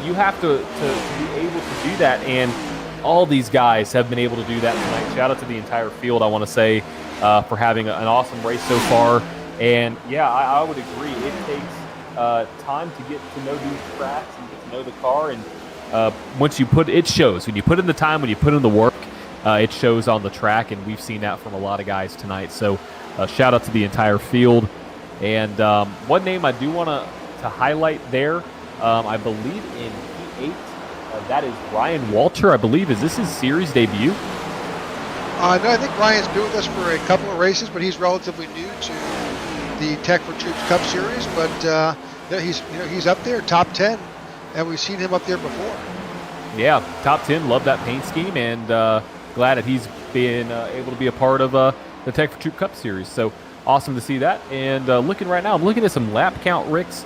you have to be able to do that, and all these guys have been able to do that tonight. Shout out to the entire field, I want to say, for having an awesome race so far. And yeah, I would agree. It takes time to get to know these tracks and get to know the car, and once you it shows. When you put in the time, when you put in the work, it shows on the track, and we've seen that from a lot of guys tonight. So shout out to the entire field. And one name I do want to highlight there, I believe in Heat 8, that is Ryan Walter, I believe. Is this his series debut? No, I think Ryan's been with us for a couple of races, but he's relatively new to the Tech4Troops Cup Series. But he's up there, top 10, and we've seen him up there before. Yeah, top 10. Love that paint scheme, and glad that he's been able to be a part of the Tech4Troops Cup Series. So awesome to see that. And looking right now, I'm looking at some lap count, Ricks,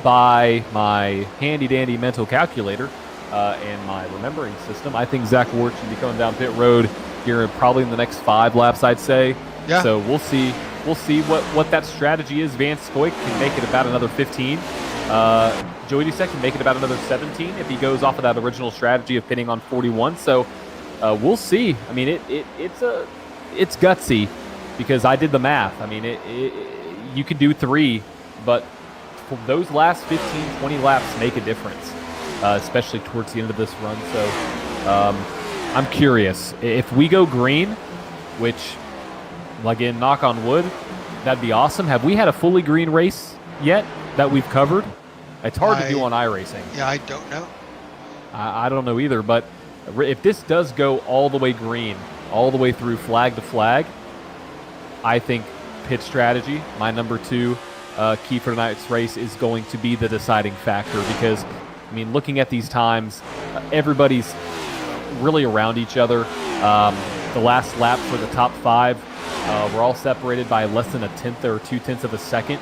by my handy-dandy mental calculator and my remembering system. I think Zach Ward should be coming down pit road here probably in the next 5 laps, I'd say. Yeah. So we'll see. We'll see what that strategy is. Van Scoik can make it about another 15. Joey Dusek can make it about another 17 if he goes off of that original strategy of pitting on 41. So we'll see. I mean, it's gutsy because I did the math. I mean, you could do 3, but for those last 15, 20 laps make a difference, especially towards the end of this run. So I'm curious. If we go green, which, again, knock on wood, that'd be awesome. Have we had a fully green race yet that we've covered? It's hard to do on iRacing. Yeah, I don't know. I don't know either, but if this does go all the way green, all the way through flag to flag, I think pit strategy, my number 2, key for tonight's race is going to be the deciding factor because, I mean, looking at these times, everybody's really around each other. The last lap for the top 5, we're all separated by less than a tenth or 2/10 of a second,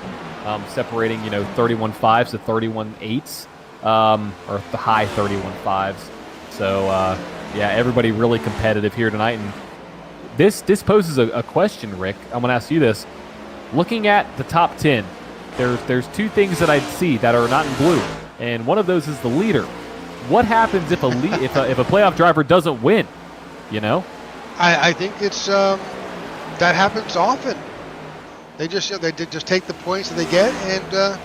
separating 31.5s to 31.8s, or the high 31.5s. So yeah, everybody really competitive here tonight, and this poses a question, Rick. I'm going to ask you this: looking at the top 10, there's 2 things that I'd see that are not in blue, and one of those is the leader. What happens if if a playoff driver doesn't win? I think it's that happens often. They just just take the points that they get, and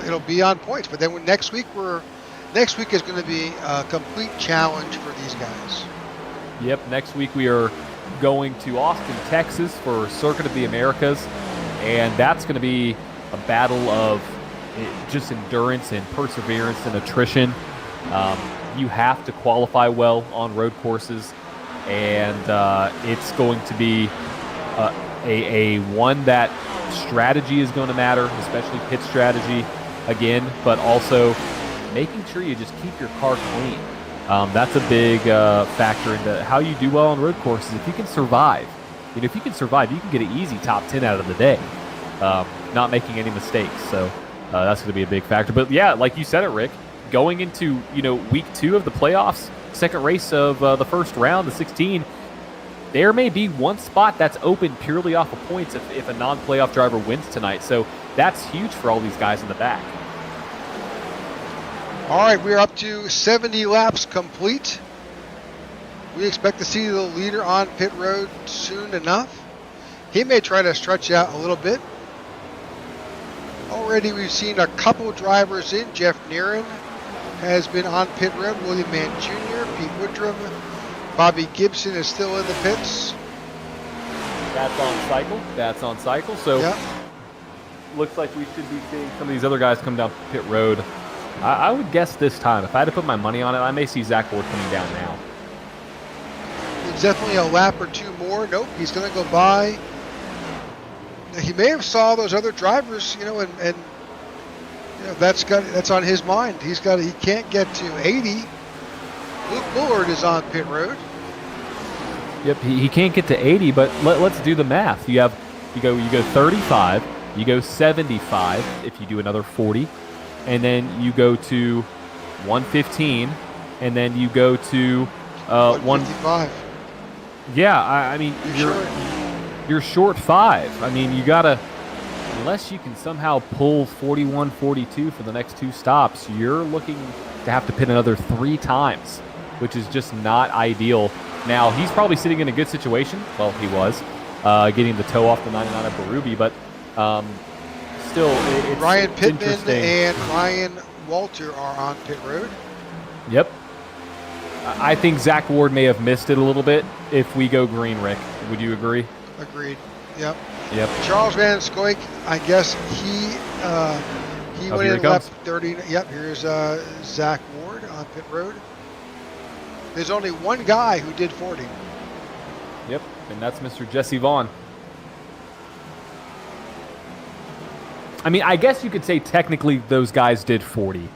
it'll be on points. But then next week is going to be a complete challenge for these guys. Yep, next week we are going to Austin, Texas for Circuit of the Americas, and that's going to be a battle of just endurance and perseverance and attrition. You have to qualify well on road courses, and it's going to be a one that strategy is going to matter, especially pit strategy again, but also making sure you just keep your car clean. That's a big factor into how you do well on road courses. If you can survive, you can get an easy top 10 out of the day, not making any mistakes. So that's going to be a big factor. But yeah, like you said it, Rick, going into week 2 of the playoffs, second race of the first round, the 16, there may be one spot that's open purely off of points if a non-playoff driver wins tonight. So that's huge for all these guys in the back. All right, we're up to 70 laps complete. We expect to see the leader on pit road soon enough. He may try to stretch out a little bit. Already we've seen a couple drivers in. Jeff Neeren has been on pit road. William Mann Jr., Pete Woodrum, Bobby Gibson is still in the pits. That's on cycle. So yeah. Looks like we should be seeing some of these other guys come down pit road. I would guess this time, if I had to put my money on it, I may see Zach Ward coming down now. There's definitely a lap or 2 more. Nope, he's going to go by. He may have saw those other drivers, and that's on his mind. He can't get to 80. Luke Bullard is on pit road. Yep, he can't get to 80, but let's do the math. You go 35, you go 75 if you do another 40. And then you go to 115, and then you go to 155. Yeah, I mean you're short 5. I mean, you gotta, unless you can somehow pull 41, 42 for the next 2 stops, you're looking to have to pit another 3 times, which is just not ideal. Now he's probably sitting in a good situation. Well, he was getting the toe off the 99 of Berube, but. Still, Ryan Pittman and Ryan Walter are on pit road. Yep. I think Zach Ward may have missed it a little bit if we go green, Rick. Would you agree? Agreed. Yep. Charles Van Scoik, I guess he went in lap 30. Yep, here's Zach Ward on pit road. There's only one guy who did 40. Yep, and that's Mr. Jesse Vaughn. I mean, I guess you could say technically those guys did 40.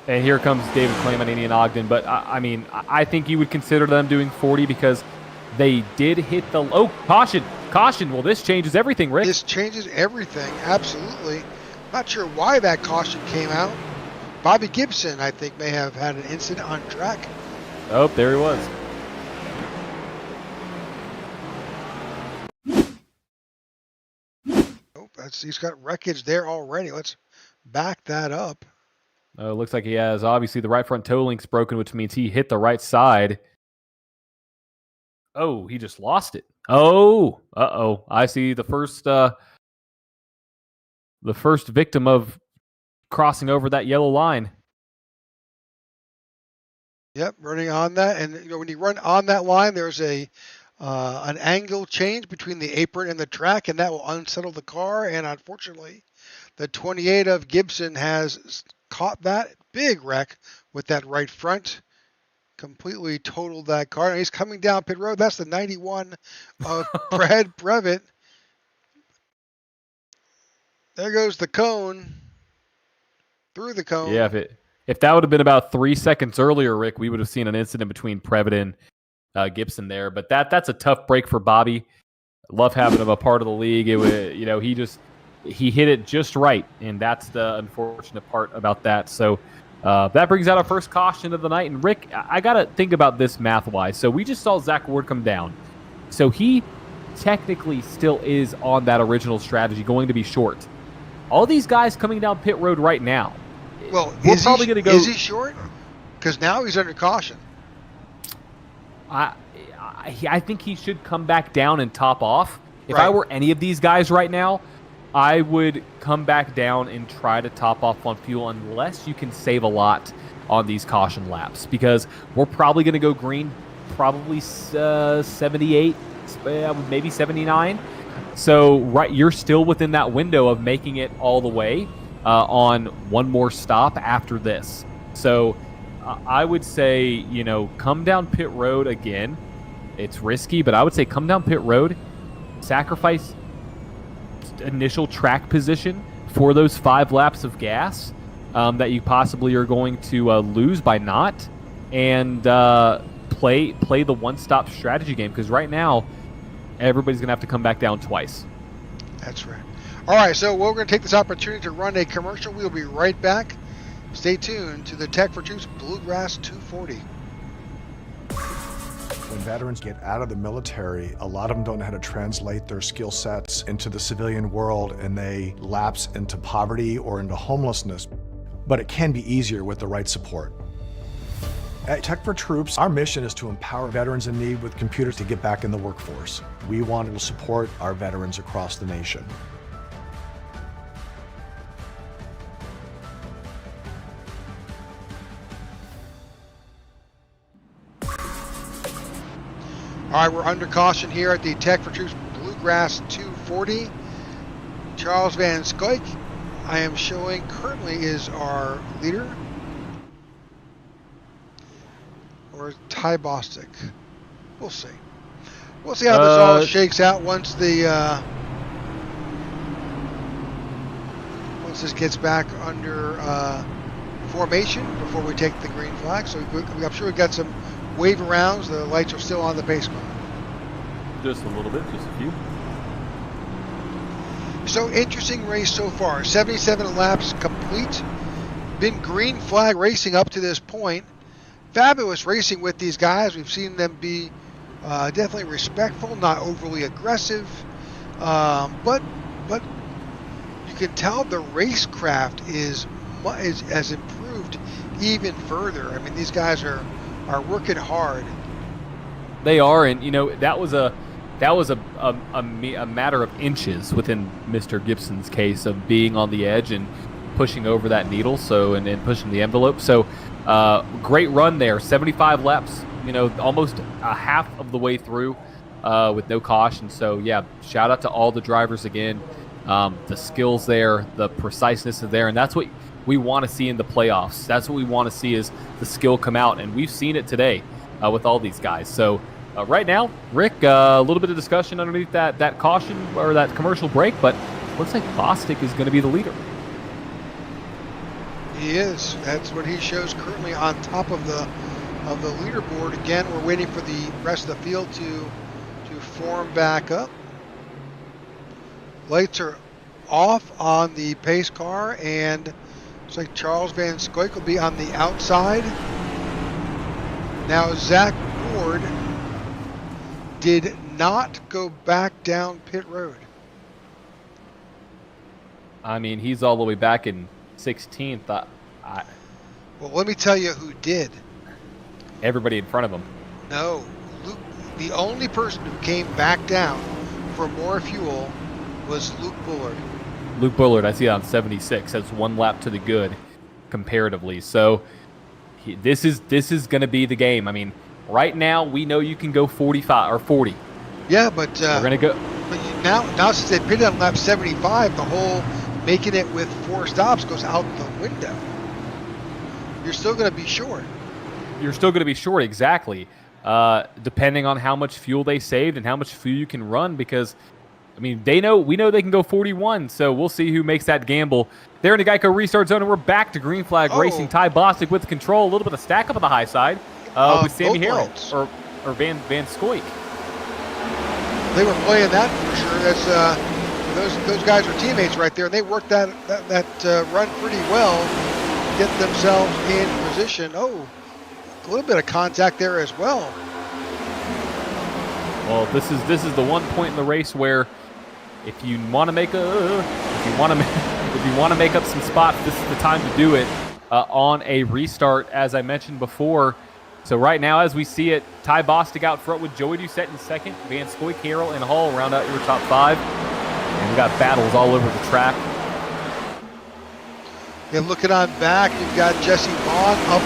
And here comes David Clayman and Ian Ogden. But, I mean, I think you would consider them doing 40 because they did hit the... Oh, caution. Caution. Well, this changes everything, Rick. This changes everything. Absolutely. Not sure why that caution came out. Bobby Gibson, I think, may have had an incident on track. Oh, there he was. He's got wreckage there already. Let's back that up. Looks like he has, obviously, the right front toe link's broken, which means he hit the right side. Oh, he just lost it. Oh, uh-oh. I see the first victim of crossing over that yellow line. Yep, running on that. And when you run on that line, there's an angle change between the apron and the track, and that will unsettle the car. And unfortunately, the 28 of Gibson has caught that big wreck with that right front. Completely totaled that car. And he's coming down pit road. That's the 91 of Brad Brevitt. There goes the cone. Through the cone. Yeah, if that would have been about 3 seconds earlier, Rick, we would have seen an incident between Previtt and Gibson there. But that's a tough break for Bobby. Love having him a part of the league. It was, he hit it just right, and that's the unfortunate part about that. So that brings out our first caution of the night. And Rick, I got to think about this math-wise. So we just saw Zach Ward come down. So he technically still is on that original strategy, going to be short. All these guys coming down pit road right now. Well, we're probably going to go. Is he short? Because now he's under caution. I think he should come back down and top off. If I were any of these guys right now, I would come back down and try to top off on fuel unless you can save a lot on these caution laps, because we're probably going to go green probably 78, maybe 79. So you're still within that window of making it all the way on one more stop after this. So I would say, come down pit road again. It's risky, but I would say come down pit road, sacrifice initial track position for those 5 laps of gas that you possibly are going to lose by not, and play the one-stop strategy game, because right now everybody's going to have to come back down twice. That's right. All right, so we're going to take this opportunity to run a commercial. We'll be right back. Stay tuned to the Tech4Troops Bluegrass 240. When veterans get out of the military, a lot of them don't know how to translate their skill sets into the civilian world, and they lapse into poverty or into homelessness. But it can be easier with the right support. At Tech4Troops, our mission is to empower veterans in need with computers to get back in the workforce. We want to support our veterans across the nation. All right, we're under caution here at the Tech4Troops Bluegrass 240. Charles Van Scoik, I am showing currently, is our leader. Or Ty Bostic. We'll see. We'll see how this all shakes out once once this gets back under formation before we take the green flag. So I'm sure we've got some wave arounds. The lights are still on the pace car. Just a little bit, just a few. So interesting race so far. 77 laps complete. Been green flag racing up to this point. Fabulous racing with these guys. We've seen them be definitely respectful, not overly aggressive, but you can tell the racecraft has improved even further. I mean, these guys are working hard. They are, and that was a matter of inches within Mr. Gibson's case of being on the edge and pushing over that needle, and pushing the envelope. So great run there, 75 laps, almost a half of the way through with no caution. So yeah, shout out to all the drivers again. The skills there, the preciseness is there, and that's what we want to see in the playoffs. That's what we want to see, is the skill come out, and we've seen it today with all these guys. So right now, Rick, a little bit of discussion underneath that caution or that commercial break, but looks like Bostic is going to be the leader. He is. That's what he shows currently on top of the leaderboard. Again, we're waiting for the rest of the field to form back up. Lights are off on the pace car, and looks like Charles Van Scoik will be on the outside. Now Zach Ward did not go back down pit road. I mean, he's all the way back in 16th. Well, let me tell you who did. Everybody in front of him. No, Luke. The only person who came back down for more fuel was Luke Bullard. Luke Bullard, I see it on 76. That's one lap to the good, comparatively. So this is going to be the game. I mean, right now we know you can go 45 or 40. Yeah, but we're going to go. But now since they pitted on lap 75, the whole making it with 4 stops goes out the window. You're still going to be short. You're still going to be short, exactly. Depending on how much fuel they saved and how much fuel you can run, because mean, we know they can go 41, so we'll see who makes that gamble. They're in the Geico restart zone, and we're back to green flag racing. Ty Bostic with control, a little bit of stack up on the high side with Sammy Harrell or Van Scoik. They were playing that for sure. That's those guys are teammates right there. They worked that run pretty well, get themselves in position. Oh, a little bit of contact there as well. Well, this is the one point in the race where if you want to make up some spots, this is the time to do it on a restart, as I mentioned before. So right now, as we see it, Ty Bostic out front with Joey Doucette in second, Van Scoik, Harrell, and Hall round out your top 5. And we got battles all over the track. And looking on back, you've got Jesse Vaughn up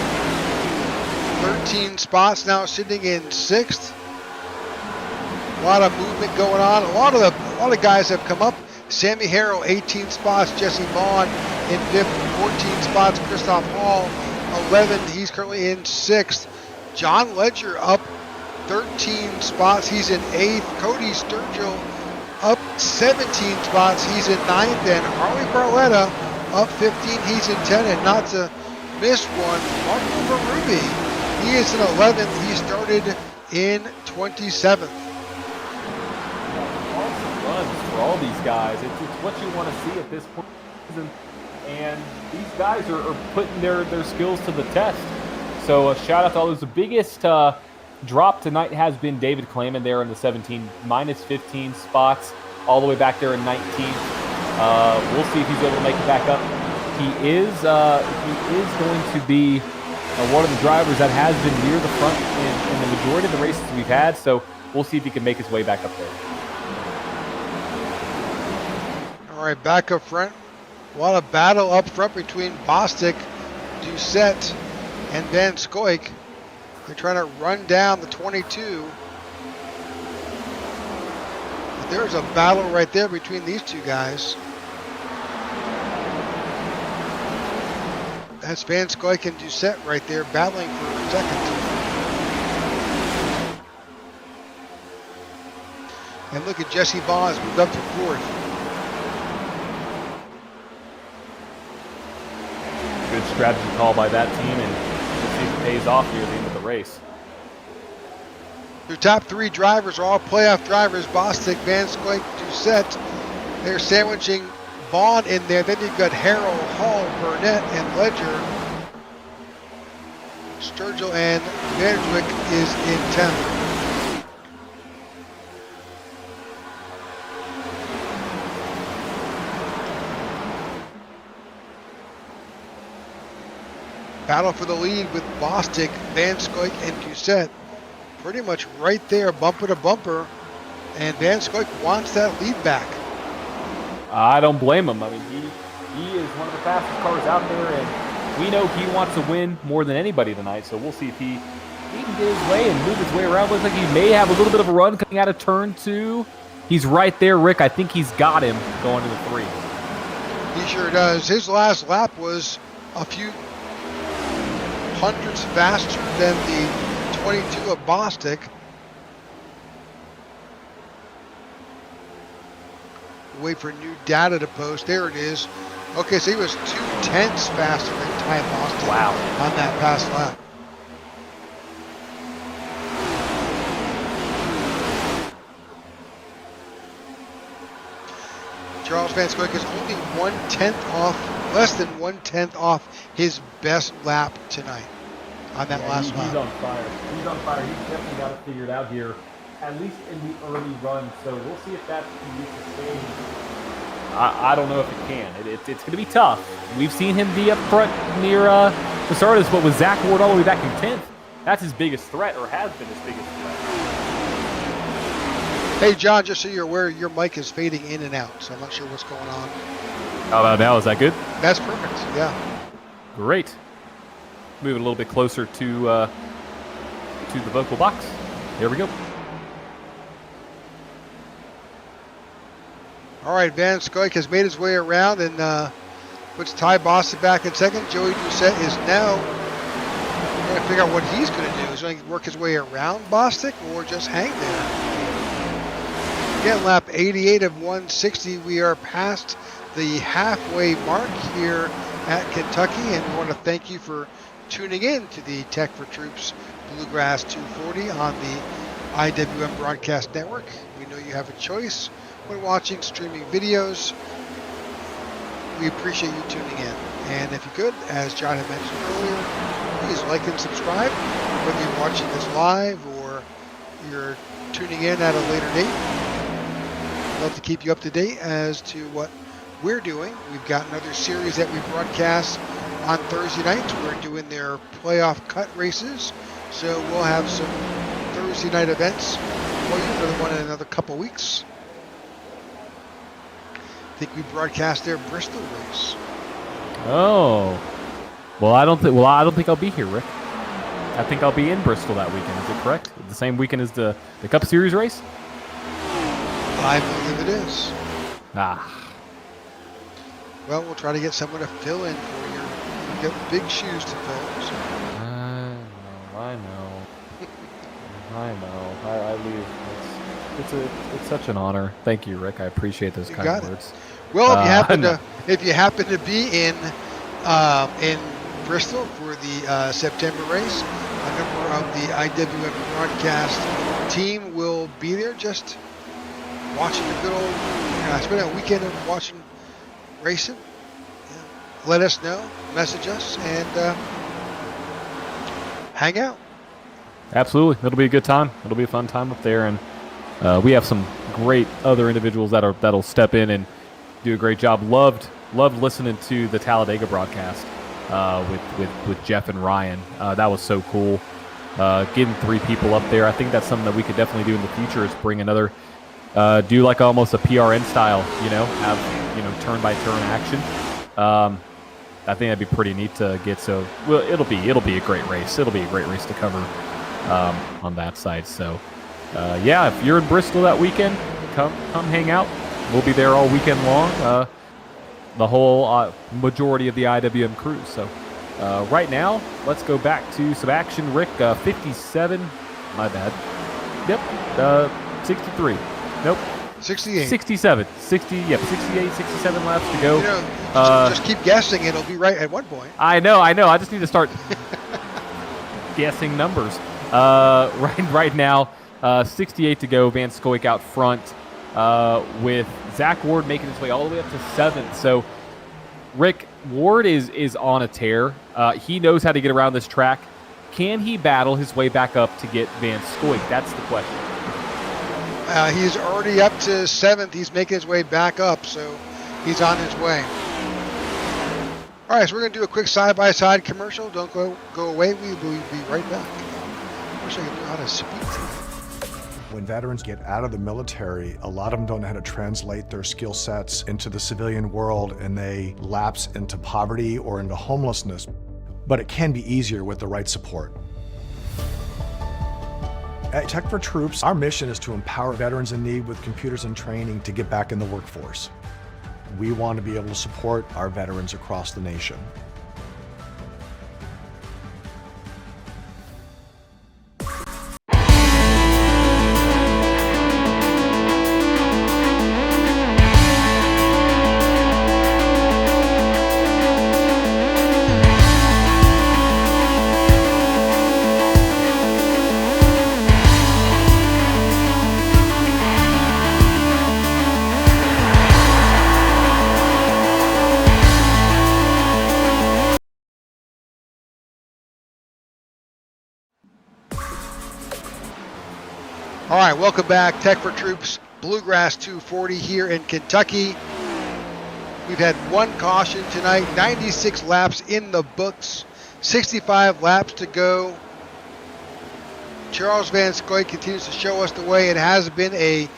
13 spots now, sitting in 6th. A lot of movement going on. A lot of guys have come up. Sammy Harrell, 18 spots. Jesse Vaughn in 5th, 14 spots. Christoph Hall, 11. He's currently in 6th. John Ledger up 13 spots. He's in 8th. Cody Sturgill up 17 spots. He's in 9th. And Harley Barletta up 15. He's in 10th. And not to miss one, Marco Berube. He is in 11th. He started in 27th. Runs for all these guys. It's what you want to see at this point in the season. And these guys are putting their skills to the test. So a shout out to all those. The biggest drop tonight has been David Clayman there in the 17, minus 15 spots, all the way back there in 19th. We'll see if he's able to make it back up. He is going to be one of the drivers that has been near the front in the majority of the races we've had. So we'll see if he can make his way back up there. All right, back up front. A lot of battle up front between Bostic, Doucette, and Van Scoik. They're trying to run down the 22. But there's a battle right there between these two guys. That's Van Scoik and Doucette right there battling for second. And look at Jesse Vaughn moved up to 4th. Good strategy call by that team, and we'll see if it pays off here at the end of the race. Your top 3 drivers are all playoff drivers. Bostic, Van Scoik, Doucette. They're sandwiching Vaughn in there. Then you've got Harrell, Hall, Burnett, and Ledger. Sturgill and Vanderwick is in 10th. Battle for the lead with Bostic, Van Scoik, and Doucette. Pretty much right there, bumper to bumper. And Van Scoik wants that lead back. I don't blame him. I mean, he is one of the fastest cars out there, and we know he wants to win more than anybody tonight. So we'll see if he can get his way and move his way around. Looks like he may have a little bit of a run coming out of turn 2. He's right there, Rick. I think he's got him going to the 3. He sure does. His last lap was a few hundredths faster than the 22 of Bostic. Wait for new data to post. There it is. Okay, so he was 0.2 faster than Ty Bostic. Wow. On that past lap. Charles Van Scoik is only 1/10 off, less than 1/10 off his best lap tonight on that last lap. He's on fire. He's on fire. He's definitely got it figured out here, at least in the early run. So we'll see if that can be sustained. I don't know if it can. It's going to be tough. We've seen him be up front near the start of this, but with Zach Ward all the way back in 10th, that's his biggest threat, or has been his biggest threat. Hey, John, just so you're aware, your mic is fading in and out, so I'm not sure what's going on. How about now? Is that good? That's perfect, yeah. Great. Move it a little bit closer to the vocal box. Here we go. All right, Van Scoik has made his way around and puts Ty Bostic back in second. Joey Doucette is now trying to figure out what he's going to do. Is he going to work his way around Bostic or just hang there? Again, lap 88 of 160. We are past the halfway mark here at Kentucky, and we want to thank you for tuning in to the Tech4Troops Bluegrass 240 on the IWM Broadcast Network. We know you have a choice when watching streaming videos. We appreciate you tuning in. And if you could, as John had mentioned earlier, please like and subscribe, whether you're watching this live or you're tuning in at a later date. I'd love to keep you up to date as to what we're doing. We've got another series that we broadcast on Thursday nights. We're doing their playoff cut races, so we'll have some Thursday night events for you. Another one in another couple weeks. I think we broadcast their Bristol race. Oh, well, I don't think I'll be here, Rick. I think I'll be in Bristol that weekend. Is it correct? The same weekend as the Cup Series race? I believe it is. Ah. Well, we'll try to get someone to fill in for you. You've got big shoes to fill. So. I know. I leave. It's such an honor. Thank you, Rick. I appreciate those kind of words. Well, if you happen to be in Bristol for the September race, a number of the IWM broadcast team will be there, just watching the good old. Spend a weekend of watching racing. Yeah. Let us know, message us, and hang out. Absolutely, it'll be a good time. It'll be a fun time up there, and we have some great other individuals that'll step in and do a great job. Loved listening to the Talladega broadcast with Jeff and Ryan. That was so cool. Getting 3 people up there, I think that's something that we could definitely do in the future. Is bring another, do like almost a PRN style, have turn by turn action. I think that'd be pretty neat to get. So well, it'll be a great race. It'll be a great race to cover on that side. So yeah, if you're in Bristol that weekend, come hang out. We'll be there all weekend long. The whole majority of the IWM crew. So right now, let's go back to some action. Rick, 57. My bad. Yep. 63. Nope. 68. 67. 68, 67 laps to go. Just keep guessing. It'll be right at one point. I know. I just need to start guessing numbers. Right now, 68 to go. Van Scoik out front with Zach Ward making his way all the way up to 7th. So, Rick, Ward is on a tear. He knows how to get around this track. Can he battle his way back up to get Van Scoik? That's the question. He's already up to 7th. He's making his way back up, so he's on his way. All right, so we're going to do a quick side-by-side commercial. Don't go away. We will be right back. I wish I could know how to speak. When veterans get out of the military, a lot of them don't know how to translate their skill sets into the civilian world, and they lapse into poverty or into homelessness. But it can be easier with the right support. At Tech4Troops, our mission is to empower veterans in need with computers and training to get back in the workforce. We want to be able to support our veterans across the nation. All right, welcome back. Tech4Troops Bluegrass 240 here in Kentucky. We've had one caution tonight, 96 laps in the books, 65 laps to go. Charles Van Scoik continues to show us the way. It has been a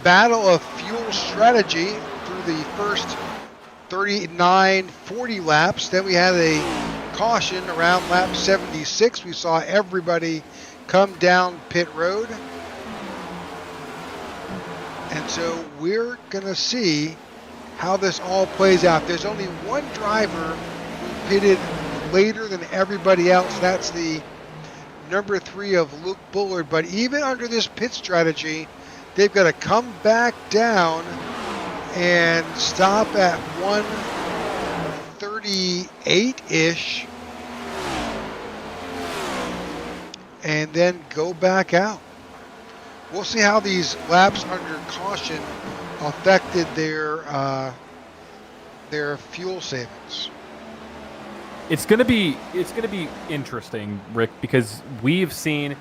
battle of fuel strategy through the first 39, 40 laps. Then we had a caution around lap 76. We saw everybody come down pit road. And so we're going to see how this all plays out. There's only one driver who pitted later than everybody else. That's the number 3 of Luke Bullard. But even under this pit strategy, they've got to come back down and stop at 138-ish and then go back out. We'll see how these laps under caution affected their fuel savings. It's gonna be interesting, Rick, because we've seen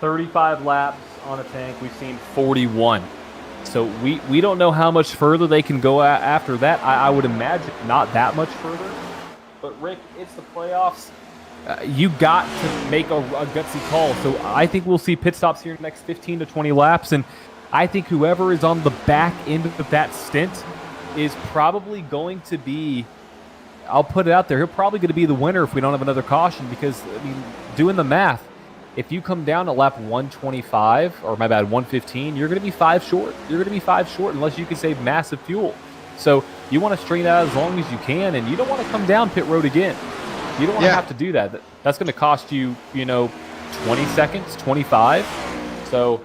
35 laps on a tank. We've seen 41. So we don't know how much further they can go after that. I would imagine not that much further. But Rick, it's the playoffs. You got to make a gutsy call. So I think we'll see pit stops here in the next 15 to 20 laps. And I think whoever is on the back end of that stint is probably going to be, I'll put it out there, he'll probably going to be the winner if we don't have another caution. Because, I mean, doing the math, if you come down to lap 125, or my bad, 115, you're going to be 5 short. You're going to be 5 short unless you can save massive fuel. So you want to string that out as long as you can, and you don't want to come down pit road again. You don't want to have to do that. That's going to cost you, 20 seconds, 25. So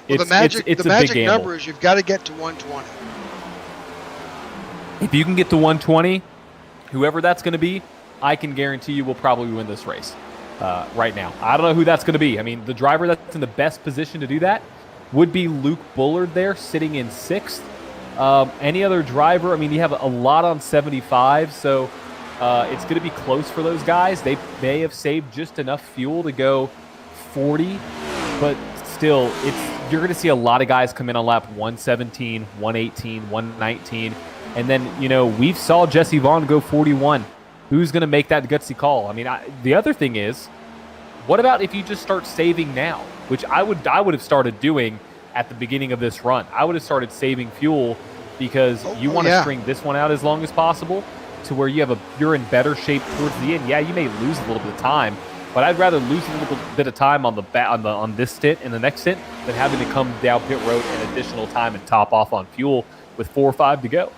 it's the a magic big gamble. number is you've got to get to 120. If you can get to 120, whoever that's going to be, I can guarantee you will probably win this race right now. I don't know who that's going to be. I mean, the driver that's in the best position to do that would be Luke Bullard there, sitting in 6th. Any other driver, I mean, you have a lot on 75, so it's going to be close for those guys. They may have saved just enough fuel to go 40, but still, you're going to see a lot of guys come in on lap 117, 118, 119, and then, we saw Jesse Vaughn go 41. Who's going to make that gutsy call? I mean, the other thing is, what about if you just start saving now, which I would have started doing at the beginning of this run. I would have started saving fuel because you want to string this one out as long as possible to where you're in better shape towards the end. Yeah, you may lose a little bit of time, but I'd rather lose a little bit of time on this stint and the next stint than having to come down pit road an additional time and top off on fuel with 4 or 5 to go.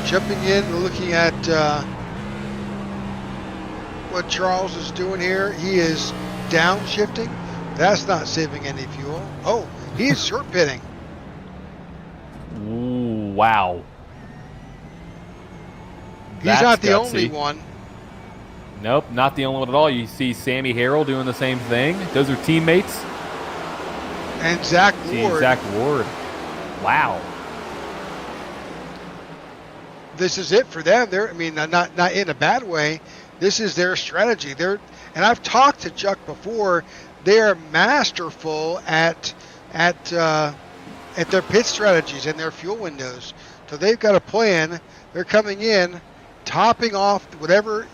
Jumping in, looking at what Charles is doing here. He is downshifting. That's not saving any fuel. Oh, he's short pitting. Ooh, wow. He's not the only one. Nope, not the only one at all. You see Sammy Harrell doing the same thing. Those are teammates. And Zach Ward. Zach Ward. Wow. This is it for them. Not in a bad way. This is their strategy. And I've talked to Chuck before. They are masterful at their pit strategies and their fuel windows. So they've got a plan. They're coming in, topping off whatever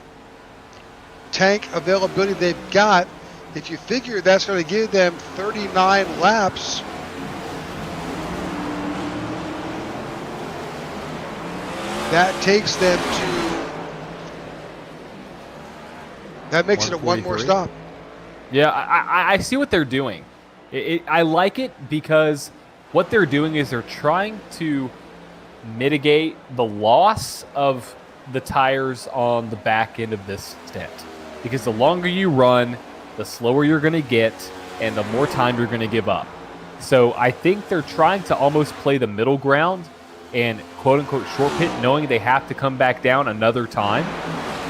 tank availability they've got. If you figure that's going to give them 39 laps, that takes them to, that makes it a one more stop. Yeah, I see what they're doing. I like it because what they're doing is they're trying to mitigate the loss of the tires on the back end of this stint. Because the longer you run, the slower you're going to get, and the more time you're going to give up. So I think they're trying to almost play the middle ground and quote-unquote short pit, knowing they have to come back down another time.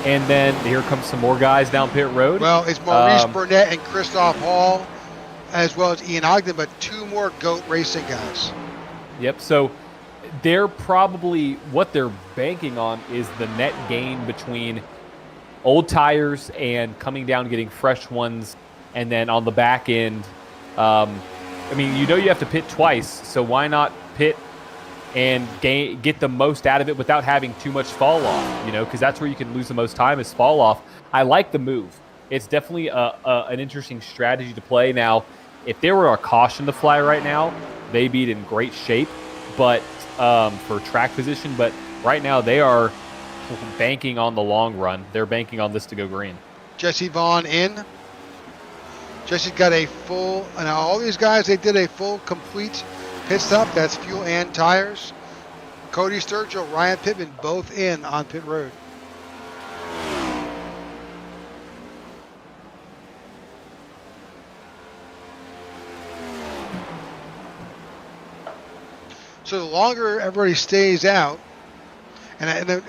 And then here comes some more guys down pit road. Well, it's Maurice Burnett and Christoph Hall, as well as Ian Ogden, but 2 more GOAT racing guys. Yep, so they're probably, what they're banking on is the net gain between old tires and coming down getting fresh ones, and then on the back end, you have to pit twice, so why not pit and get the most out of it without having too much fall off, because that's where you can lose the most time is fall off. I like the move. It's definitely an interesting strategy to play. Now, if there were a caution to fly right now, they'd be in great shape, but for track position, but right now they are banking on the long run. They're banking on this to go green. Jesse Vaughn in. Jesse's got a full, and all these guys, they did a full, complete pit stop. That's fuel and tires. Cody Sturgill, Ryan Pittman, both in on pit road. So the longer everybody stays out, and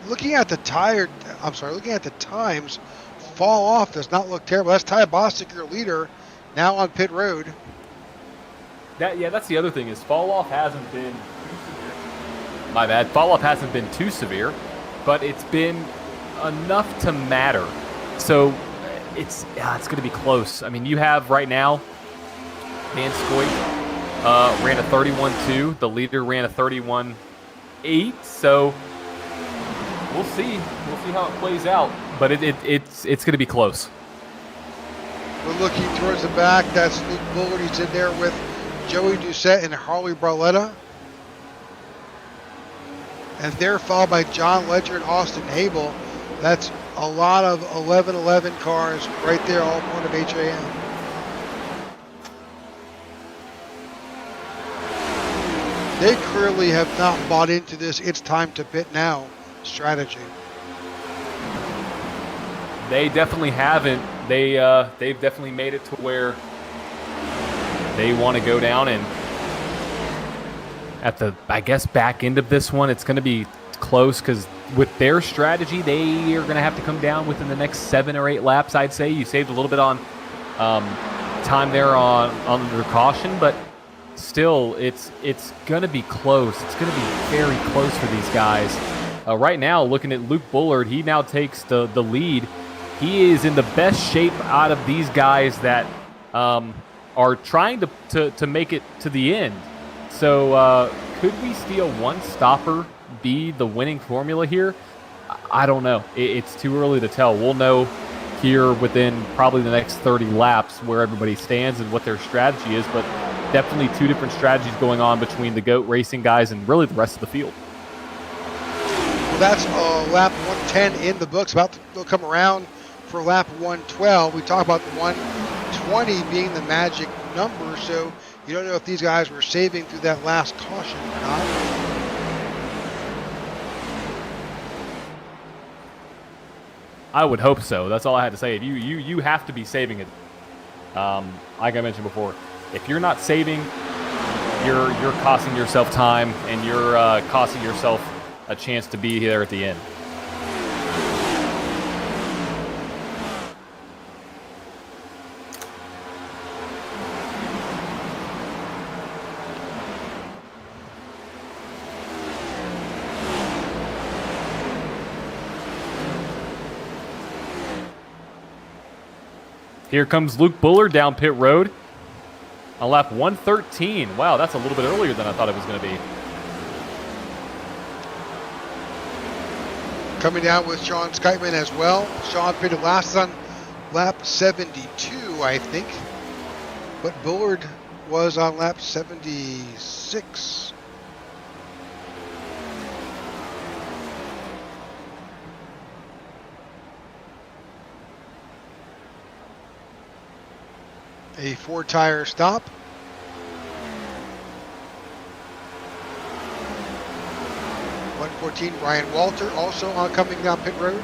looking at the looking at the times, fall off does not look terrible. That's Ty Bostic, your leader, now on pit road. That's the other thing is fall off hasn't been too severe. My bad. Fall off hasn't been too severe, but it's been enough to matter. So it's going to be close. I mean, you have right now, Van Scoit ran a 31.2. The leader ran a 31.8. So we'll see. We'll see how it plays out. But it's going to be close. We're looking towards the back. That's Luke Bullard. He's in there with Joey Doucette and Harley Barletta. And they're followed by John Ledger and Austin Habel. That's a lot of 11-11 cars right there, all part of HAM. They clearly have not bought into this "it's time to pit now" strategy. They definitely haven't. They've definitely made it to where they want to go down, and at the, I guess, back end of this one, it's going to be close because with their strategy, they are going to have to come down within the next 7 or 8 laps, I'd say. You saved a little bit on time there on under caution, but still, it's going to be close. It's going to be very close for these guys. Right now, looking at Luke Bullard, he now takes the lead. He is in the best shape out of these guys that are trying to make it to the end. So could we see a one-stopper be the winning formula here? I don't know. It's too early to tell. We'll know here within probably the next 30 laps where everybody stands and what their strategy is, but definitely 2 different strategies going on between the GOAT racing guys and really the rest of the field. Well, that's lap 110 in the books. They'll come around for lap 112. We talk about the 120 being the magic number, so you don't know if these guys were saving through that last caution or not. I would hope so. That's all I had to say. You have to be saving it. Like I mentioned before, if you're not saving, you're costing yourself time, and you're costing yourself a chance to be there at the end. Here comes Luke Bullard down pit road on lap 113. Wow, that's a little bit earlier than I thought it was going to be. Coming down with Sean Skytman as well. Sean pitted last on lap 72, I think. But Bullard was on lap 76. A 4-tire stop. '14, Ryan Walter also on coming down pit road.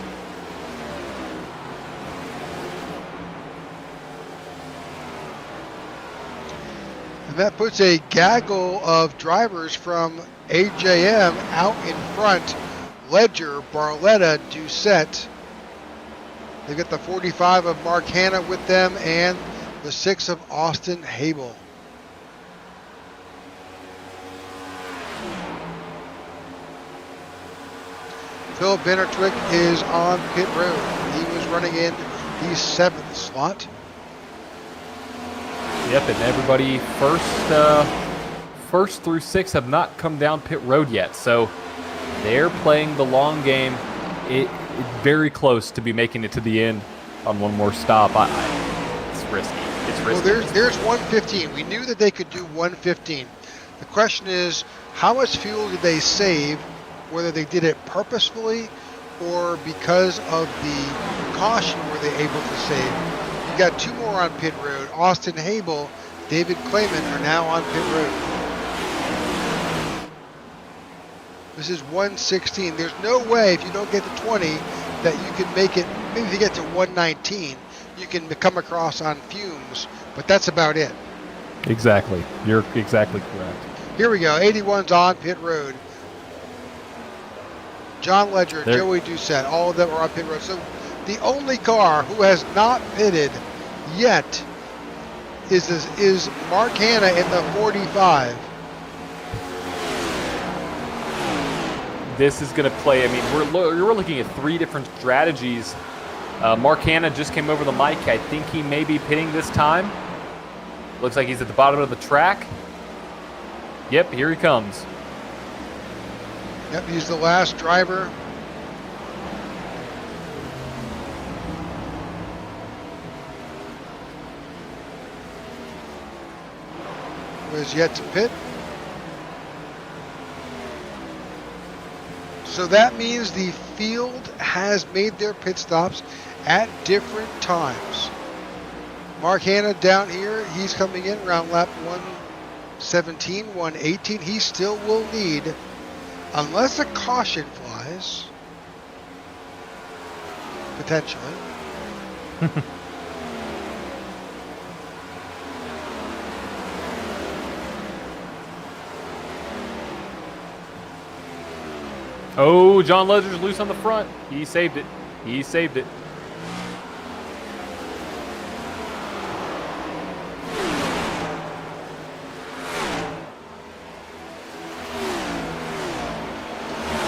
And that puts a gaggle of drivers from AJM out in front. Ledger, Barletta, Doucette. They've got the 45 of Mark Hanna with them and the 6 of Austin Habel. Phil Bennertwick is on pit road. He was running in the 7th slot. Yep, and everybody first through 6 have not come down pit road yet, so they're playing the long game. It's very close to be making it to the end on one more stop. It's risky. Well, there's 115. We knew that they could do 115. The question is, how much fuel did they save, whether they did it purposefully or because of the caution were they able to save? You got 2 more on pit road. Austin Habel, David Clayman are now on pit road. This is 116. There's no way, if you don't get to 20, that you can make it. Maybe if you get to 119, you can come across on fumes, but that's about it. Exactly. You're exactly correct. Here we go. 81's on pit road. John Ledger, Joey Doucette, all of them are on pit road. So the only car who has not pitted yet is Mark Hanna in the 45. This is going to play. I mean, we're looking at 3 different strategies. Mark Hanna just came over the mic. I think he may be pitting this time. Looks like he's at the bottom of the track. Yep, here he comes. Yep, he's the last driver. Who has yet to pit. So that means the field has made their pit stops at different times. Mark Hanna down here, he's coming in around lap 117, 118. He still will need, unless a caution flies, potentially. Oh, John Ledger's loose on the front. He saved it. He saved it.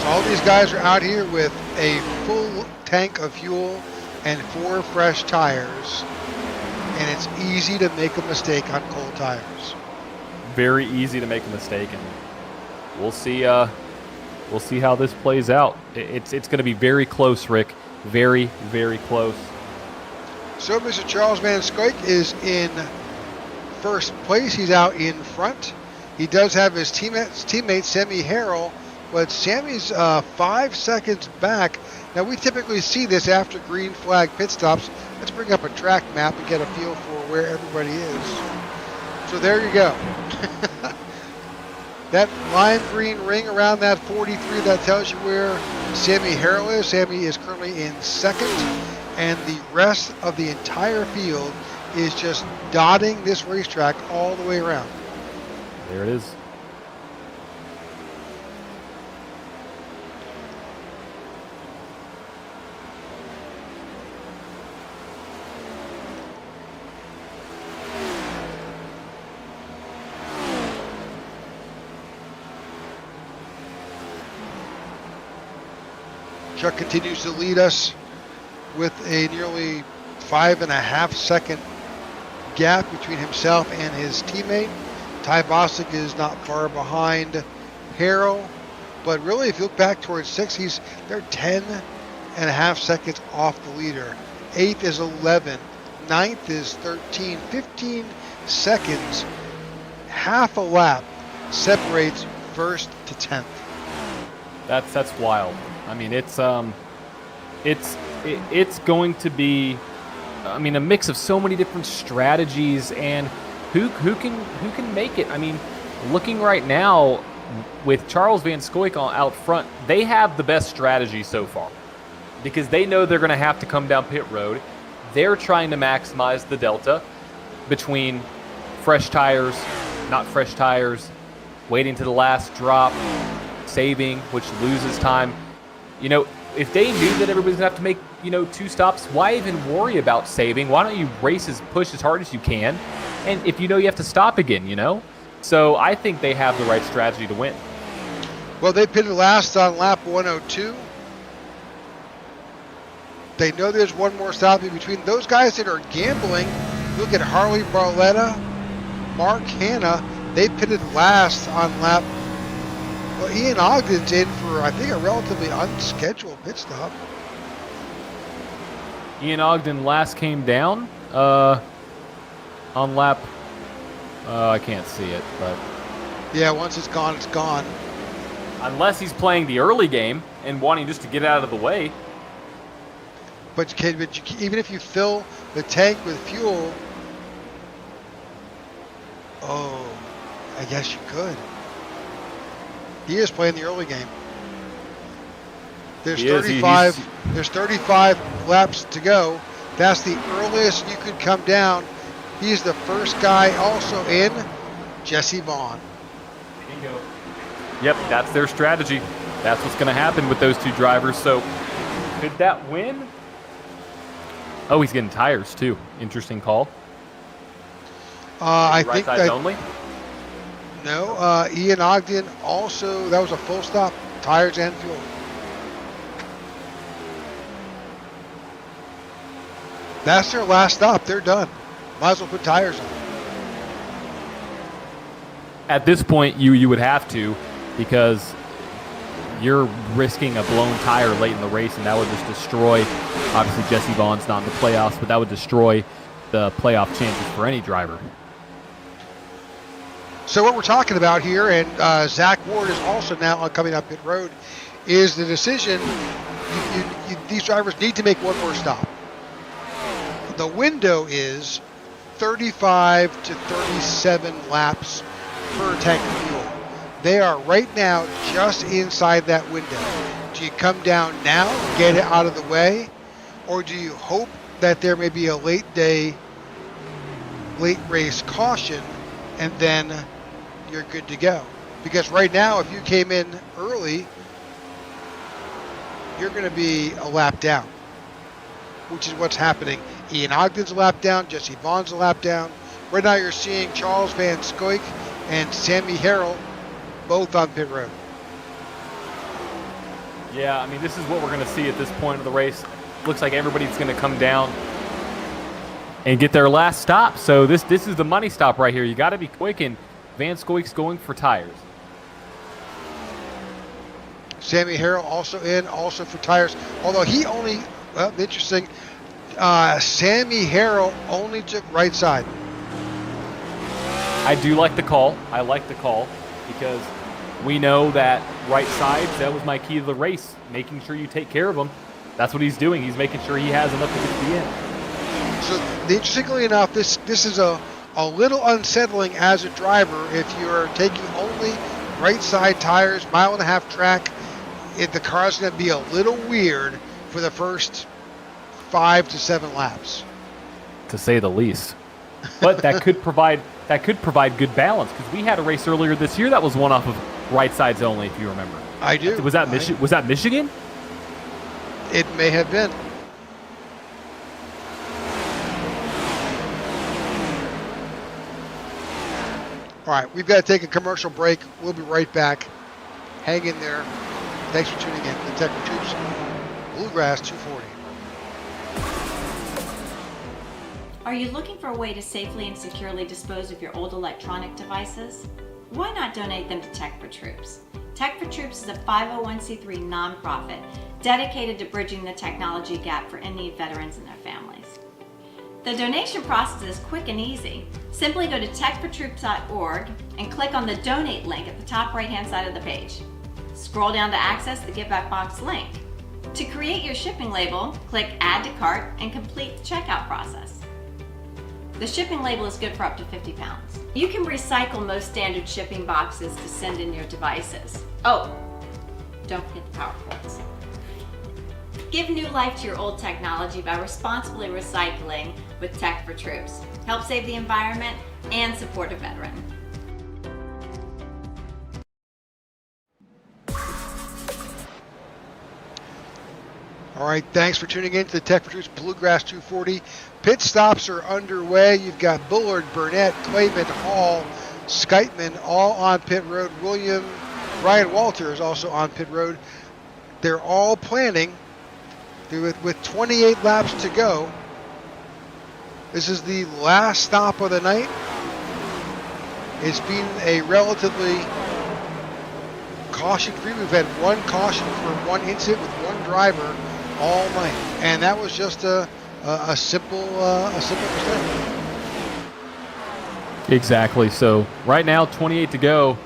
So all these guys are out here with a full tank of fuel and 4 fresh tires. And it's easy to make a mistake on cold tires. Very easy to make a mistake, and we'll see. We'll see how this plays out. It's going to be very close, Rick. Very, very close. So Mr. Charles Van Scoik is in first place. He's out in front. He does have his teammate Sammy Harrell, but Sammy's 5 seconds back. Now we typically see this after green flag pit stops. Let's bring up a track map and get a feel for where everybody is. So there you go. That lime green ring around that 43, that tells you where Sammy Harrell is. Sammy is currently in second, and the rest of the entire field is just dotting this racetrack all the way around. There it is. Chuck continues to lead us with a nearly 5.5 second gap between himself and his teammate. Ty Bostic is not far behind Harrell, but really if you look back towards 6, they're 10.5 seconds off the leader. 8th is 11, 9th is 13, 15 seconds, half a lap separates 1st to 10th. That's wild. I mean, it's going to be, I mean, a mix of so many different strategies, and who can make it. I mean, looking right now with Charles Van Scoik out front, they have the best strategy so far because they know they're going to have to come down pit road. They're trying to maximize the delta between fresh tires, not fresh tires, waiting to the last drop, saving, which loses time. You know, if they knew that everybody's going to have to make, 2 stops, why even worry about saving? Why don't you push as hard as you can? And if you know you have to stop again, So I think they have the right strategy to win. Well, they pitted last on lap 102. They know there's one more stop in between. Those guys that are gambling, look at Harley Barletta, Mark Hanna, they pitted last on lap. Well, Ian Ogden's in for, I think, a relatively unscheduled pit stop. Ian Ogden last came down on lap, I can't see it, but... Yeah, once it's gone, it's gone. Unless he's playing the early game and wanting just to get out of the way. But even if you fill the tank with fuel, I guess you could. He is playing the early game. There's 35 laps to go. That's the earliest you could come down. He's the first guy also in, Jesse Vaughn. Bingo. Yep, that's their strategy. That's what's going to happen with those two drivers. So could that win? Oh, he's getting tires too. Interesting call. I right think sides that, only. No, Ian Ogden also, that was a full stop, tires and fuel. That's their last stop. They're done. Might as well put tires on. At this point, you would have to, because you're risking a blown tire late in the race, and that would just destroy, obviously Jesse Vaughn's not in the playoffs, but that would destroy the playoff chances for any driver. So what we're talking about here, and Zach Ward is also now coming up pit road, is the decision, these drivers need to make one more stop. The window is 35 to 37 laps per tank of fuel. They are right now just inside that window. Do you come down now, get it out of the way, or do you hope that there may be a late race caution, and then you're good to go? Because right now, if you came in early, you're going to be a lap down, which is what's happening. Ian Ogden's a lap down, Jesse Vaughn's a lap down. Right now you're seeing Charles Van Scoik and Sammy Harrell both on pit road. Yeah, I mean, this is what we're going to see at this point of the race. Looks like everybody's going to come down and get their last stop. So this is the money stop right here. You got to be quick, and Van Scoik's going for tires. Sammy Harrell also in, also for tires. Although he only, well, interesting, Sammy Harrell only took right side. I do like the call. I like the call because we know that right sides, that was my key to the race, making sure you take care of him. That's what he's doing. He's making sure he has enough to get to the end. So interestingly enough, this is a little unsettling as a driver if you're taking only right side tires, 1.5 mile track. The car's going to be a little weird for the first 5 to 7 laps, to say the least. But that could provide good balance, because we had a race earlier this year that was one off of right sides only, if you remember. I do. Was that Michigan? It may have been. All right, we've got to take a commercial break. We'll be right back. Hang in there. Thanks for tuning in to the Tech4Troops Bluegrass 240. Are you looking for a way to safely and securely dispose of your old electronic devices? Why not donate them to Tech4Troops? Tech4Troops is a 501c3 nonprofit dedicated to bridging the technology gap for Indian veterans and their families. The donation process is quick and easy. Simply go to tech4troops.org and click on the donate link at the top right-hand side of the page. Scroll down to access the Give Back Box link. To create your shipping label, click Add to Cart and complete the checkout process. The shipping label is good for up to 50 pounds. You can recycle most standard shipping boxes to send in your devices. Oh, don't forget the power cords. Give new life to your old technology by responsibly recycling with Tech4Troops. Help save the environment and support a veteran. All right, thanks for tuning in to the Tech4Troops Bluegrass 240. Pit stops are underway. You've got Bullard, Burnett, Clayman, Hall, Skytman all on pit road. Ryan Walter is also on pit road. They're all planning with 28 laps to go. This is the last stop of the night. It's been a relatively caution-free. We've had one caution for one incident with one driver all night, and that was just a simple mistake. Exactly. So right now, 28 to go.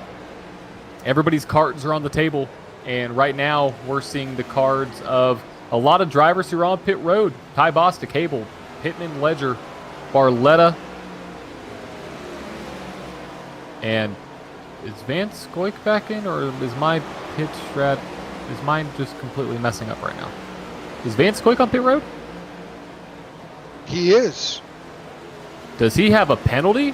Everybody's cards are on the table, and right now we're seeing the cards of a lot of drivers who are on pit road. Ty Bosta, Cable, Pittman, Ledger, Barletta, and is Van Scoik back in, or is my pitch strat, is mine just completely messing up right now? Is Van Scoik on pit road? He is. Does he have a penalty?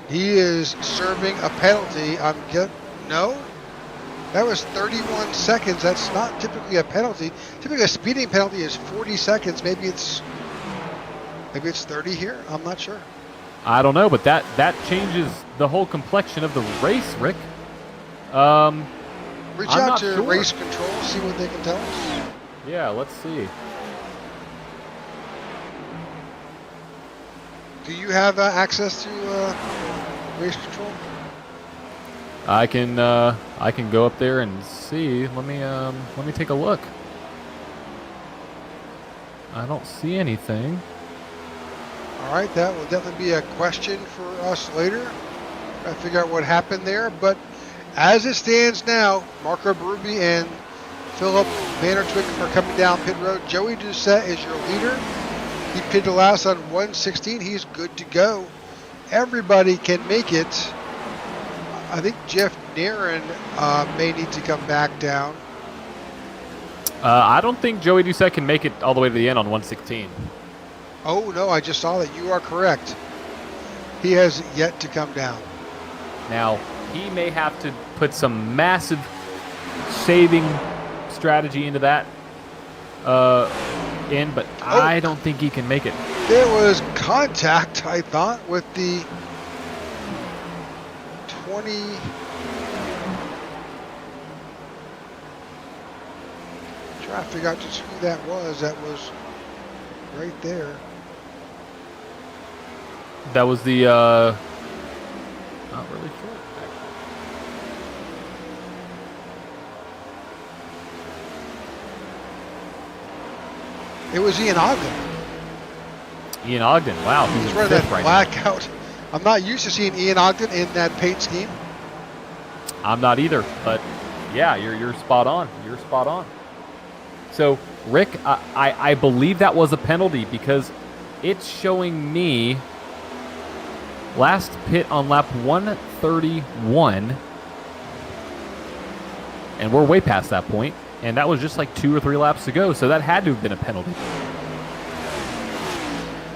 He is serving a penalty. No, that was 31 seconds. That's not typically a penalty. Typically, a speeding penalty is 40 seconds. Maybe it's 30 here. I'm not sure. I don't know, but that changes the whole complexion of the race, Rick. Reach out to race control, see what they can tell us. Yeah, let's see. Do you have access to race control? I can go up there and see. Let me take a look. I don't see anything. All right, that will definitely be a question for us later. Try to figure out what happened there. But as it stands now, Marco Berube and Philip Vandertwick are coming down pit road. Joey Doucette is your leader. He pitted last on 116. He's good to go. Everybody can make it. I think Jeff Naren may need to come back down. I don't think Joey Doucette can make it all the way to the end on 116. Oh, no, I just saw that. You are correct. He has yet to come down. Now, he may have to put some massive saving strategy into that but I don't think he can make it. There was contact, I thought, with the 20... Try to figure out just who that was. That was right there. That was the not really sure, actually. It was Ian Ogden. Ian Ogden, wow, He's in running fifth that right now. blackout. I'm not used to seeing Ian Ogden in that paint scheme. I'm not either, but yeah, you're spot on. You're spot on. So, Rick, I believe that was a penalty because it's showing me last pit on lap 131, and we're way past that point, and that was just like 2 or 3 laps to go, so that had to have been a penalty.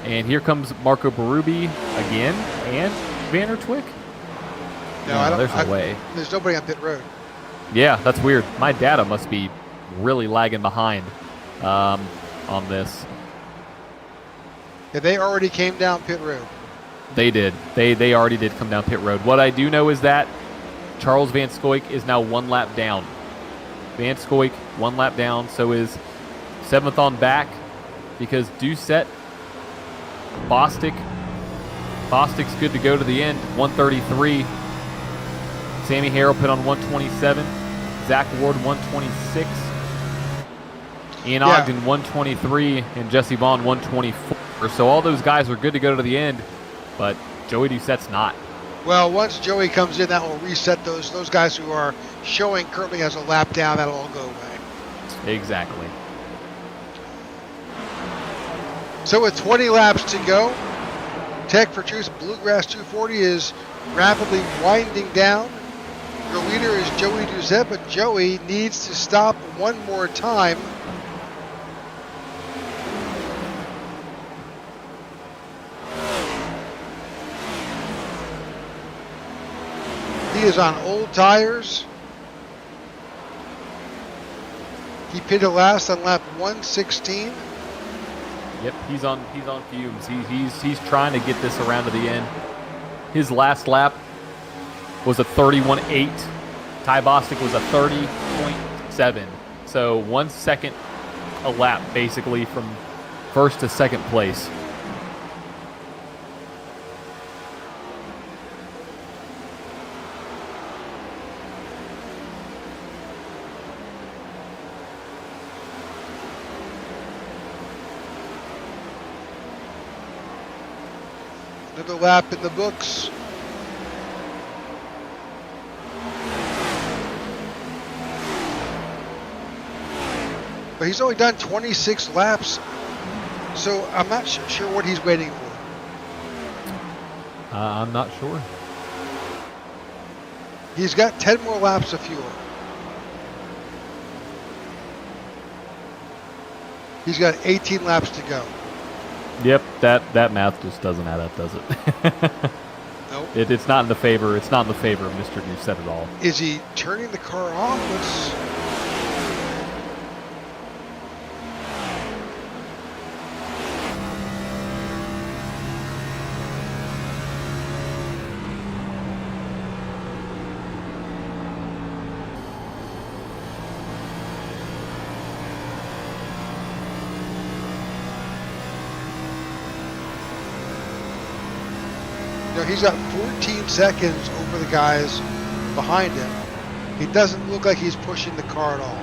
And here comes Marco Berube again, and Vandertwick. No, I don't. There's no way. There's nobody on pit road. Yeah, that's weird. My data must be really lagging behind on this. Yeah, they already came down pit road. They did. They already did come down pit road. What I do know is that Charles Van Scoik is now 1 lap down. Van Scoik 1 lap down, so is 7th on back because Doucette, Bostic's good to go to the end, 133. Sammy Harrell put on 127. Zach Ward 126. Ian Ogden 123 and Jesse Vaughn 124. So all those guys are good to go to the end, but Joey Doucette's not. Well, once Joey comes in, that will reset those guys who are showing currently as a lap down. That'll all go away. Exactly. So with 20 laps to go, Tech4Troops Bluegrass 240 is rapidly winding down. Your leader is Joey Doucette, but Joey needs to stop one more time. He is on old tires. He pitted last on lap 116. Yep, he's on fumes. He's trying to get this around to the end. His last lap was a 31.8. Ty Bostic was a 30.7. So 1 second a lap, basically, from first to second place. Another lap in the books. But he's only done 26 laps, so I'm not sure what he's waiting for. I'm not sure. He's got 10 more laps of fuel. He's got 18 laps to go. Yep, that math just doesn't add up, does it? Nope. It's not in the favor. It's not in the favor of Mr. Doucette at all. Is he turning the car off? He's got 14 seconds over the guys behind him. He doesn't look like he's pushing the car at all.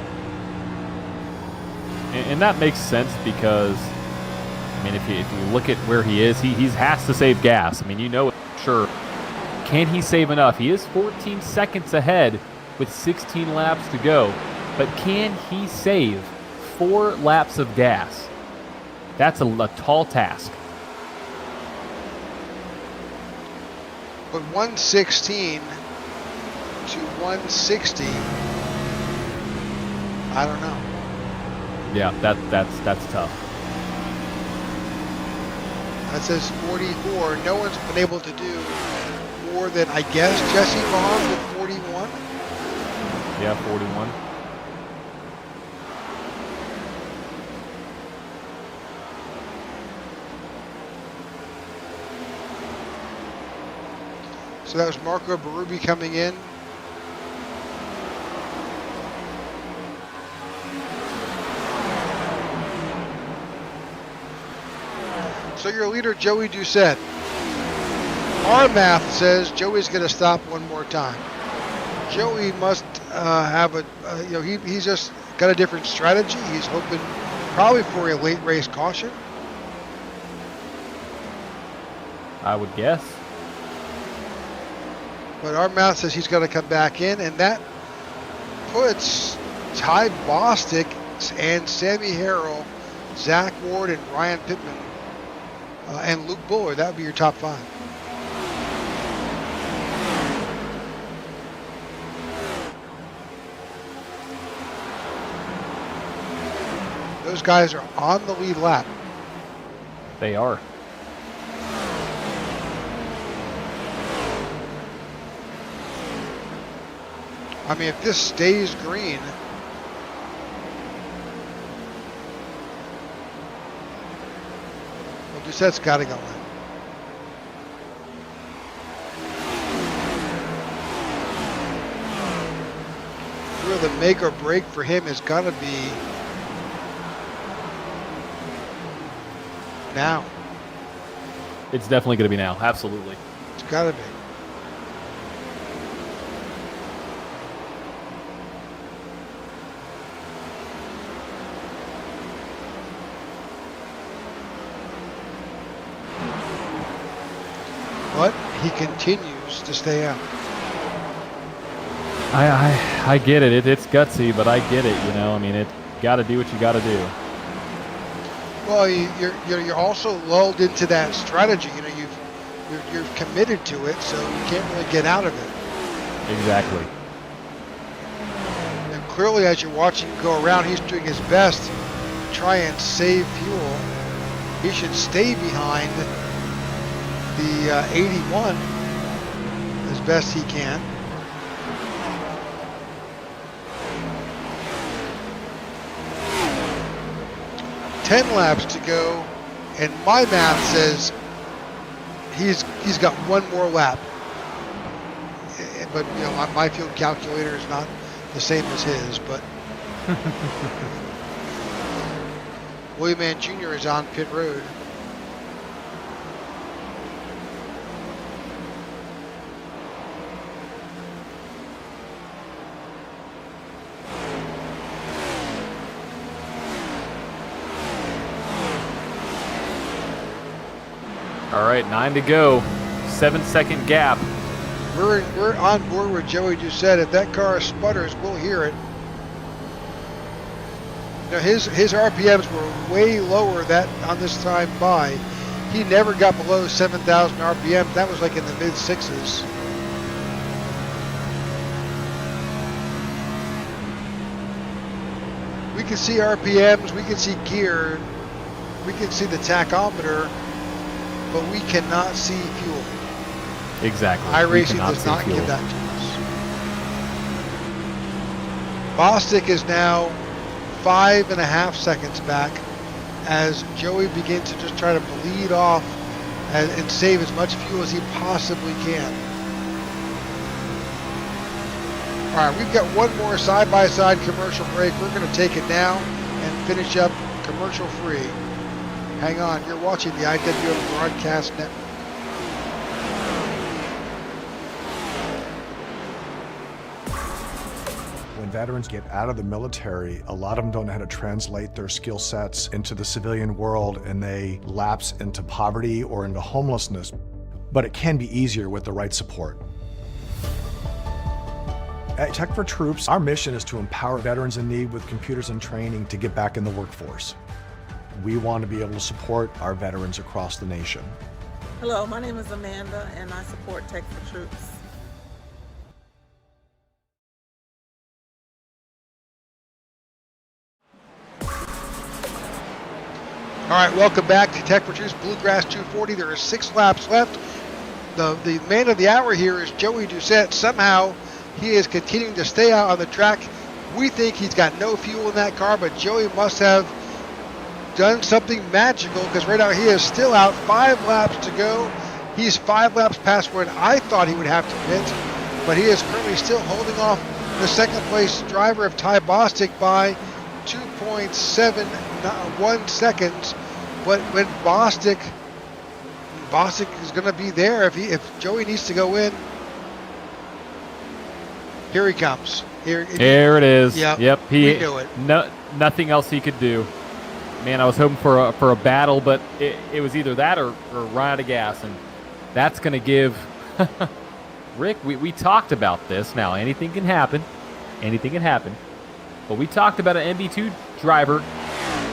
And that makes sense because, I mean, if you look at where he is, he has to save gas. I mean, you know, sure. Can he save enough? He is 14 seconds ahead with 16 laps to go. But can he save 4 laps of gas? That's a tall task. But 116 to 160, I don't know. Yeah, that's tough. That says 44. No one's been able to do more than, I guess, Jesse Vaughn with 41. Yeah, 41. So that was Marco Berube coming in. So your leader, Joey Doucette. Our math says Joey's going to stop one more time. Joey must have he's just got a different strategy. He's hoping probably for a late race caution. I would guess. But our math says he's got to come back in, and that puts Ty Bostic and Sammy Harrell, Zach Ward, and Ryan Pittman, and Luke Buller. That would be your top 5. Those guys are on the lead lap. They are. I mean, if this stays green, well, Doucette's got to go in. Really, the make or break for him is going to be now. It's definitely going to be now. Absolutely. It's got to be. But he continues to stay out. I get it. It's gutsy, but I get it. You know, I mean, it got to do what you got to do. Well, you're also lulled into that strategy. You know, you're committed to it, so you can't really get out of it. Exactly. And clearly, as you're watching him go around, he's doing his best to try and save fuel. He should stay behind the 81 as best he can. Ten laps to go, and my math says he's got one more lap. But you know, my field calculator is not the same as his. But William Mann Jr. is on pit road. All right, 9 to go. 7-second gap. We're on board with Joey Doucette. If that car sputters, we'll hear it. You know, his RPMs were way lower on this time by. He never got below 7,000 RPM. That was like in the mid 6s. We can see RPMs, we can see gear, we can see the tachometer, but we cannot see fuel. Exactly. iRacing does not give that to us. Bostic is now 5.5 seconds back as Joey begins to just try to bleed off and save as much fuel as he possibly can. All right, we've got one more side-by-side commercial break. We're going to take it now and finish up commercial-free. Hang on, you're watching the IWM Broadcast Network. When veterans get out of the military, a lot of them don't know how to translate their skill sets into the civilian world, and they lapse into poverty or into homelessness. But it can be easier with the right support. At Tech4Troops, our mission is to empower veterans in need with computers and training to get back in the workforce. We want to be able to support our veterans across the nation. Hello, my name is Amanda, and I support Tech4Troops. All right, welcome back to Tech4Troops Bluegrass 240. There are 6 laps left. The man of the hour here is Joey Doucette. Somehow, he is continuing to stay out on the track. We think he's got no fuel in that car, but Joey must have done something magical because right now he is still out. 5 laps to go. He's 5 laps past when I thought he would have to pit, but he is currently still holding off the second place driver of Ty Bostic by 2.71 seconds. But when Bostic is going to be there if Joey needs to go in. Here he comes. Here it is. Yep. He knew it. Nothing else he could do. Man, I was hoping for a battle, but it was either that or run out of gas, and that's going to give Rick. We talked about this. Now anything can happen. But we talked about an MB2 driver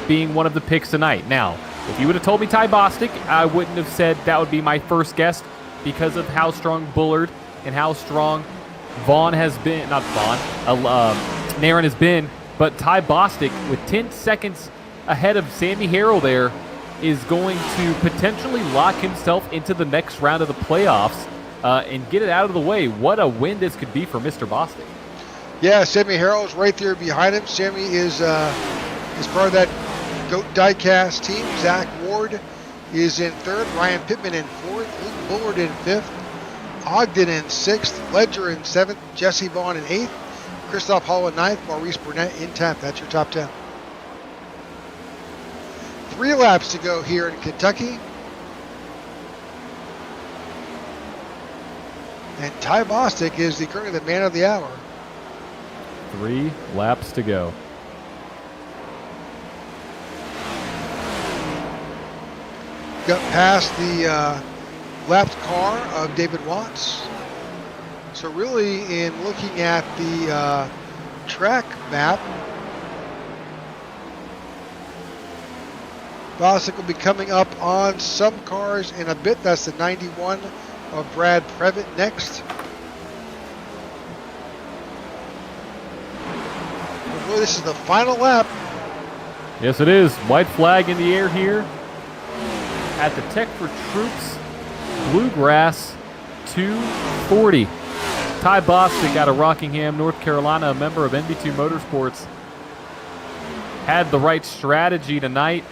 being one of the picks tonight. Now, if you would have told me Ty Bostic, I wouldn't have said that would be my first guess because of how strong Bullard and how strong Naren has been. But Ty Bostic, with 10 seconds ahead of Sammy Harrell there, is going to potentially lock himself into the next round of the playoffs and get it out of the way. What a win this could be for Mr. Bostic. Yeah, Sammy Harrell is right there behind him. Sammy is part of that GOAT diecast team. Zach Ward is in 3rd. Ryan Pittman in 4th. Luke Bullard in 5th. Ogden in 6th. Ledger in 7th. Jesse Vaughn in 8th. Christoph Hall in 9th. Maurice Burnett in 10th. That's your top 10. 3 laps to go here in Kentucky. And Ty Bostic is currently the man of the hour. 3 laps to go. Got past the left car of David Watts. So really, in looking at the track map, Bostic will be coming up on some cars in a bit. That's the 91 of Brad Previtt next. Well, this is the final lap. Yes, it is. White flag in the air here at the Tech4Troops Bluegrass 240. Ty Bostic out of Rockingham, North Carolina, a member of NB2 Motorsports, had the right strategy tonight.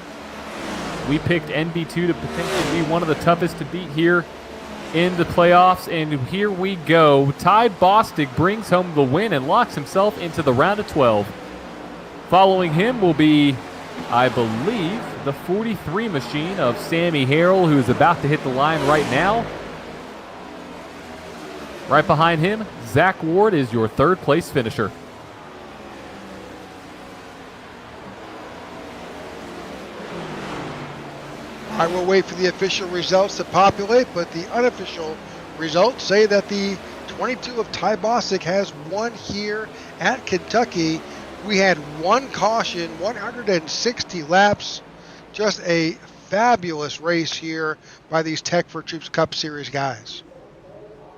We picked NB2 to potentially be one of the toughest to beat here in the playoffs, and here we go. Ty Bostic brings home the win and locks himself into the round of 12. Following him will be, I believe, the 43 machine of Sammy Harrell, who is about to hit the line right now. Right behind him, Zach Ward is your 3rd place finisher. I will wait for the official results to populate, but the unofficial results say that the 22 of Ty Bostic has won here at Kentucky. We had 1 caution, 160 laps. Just a fabulous race here by these Tech4Troops Cup Series guys.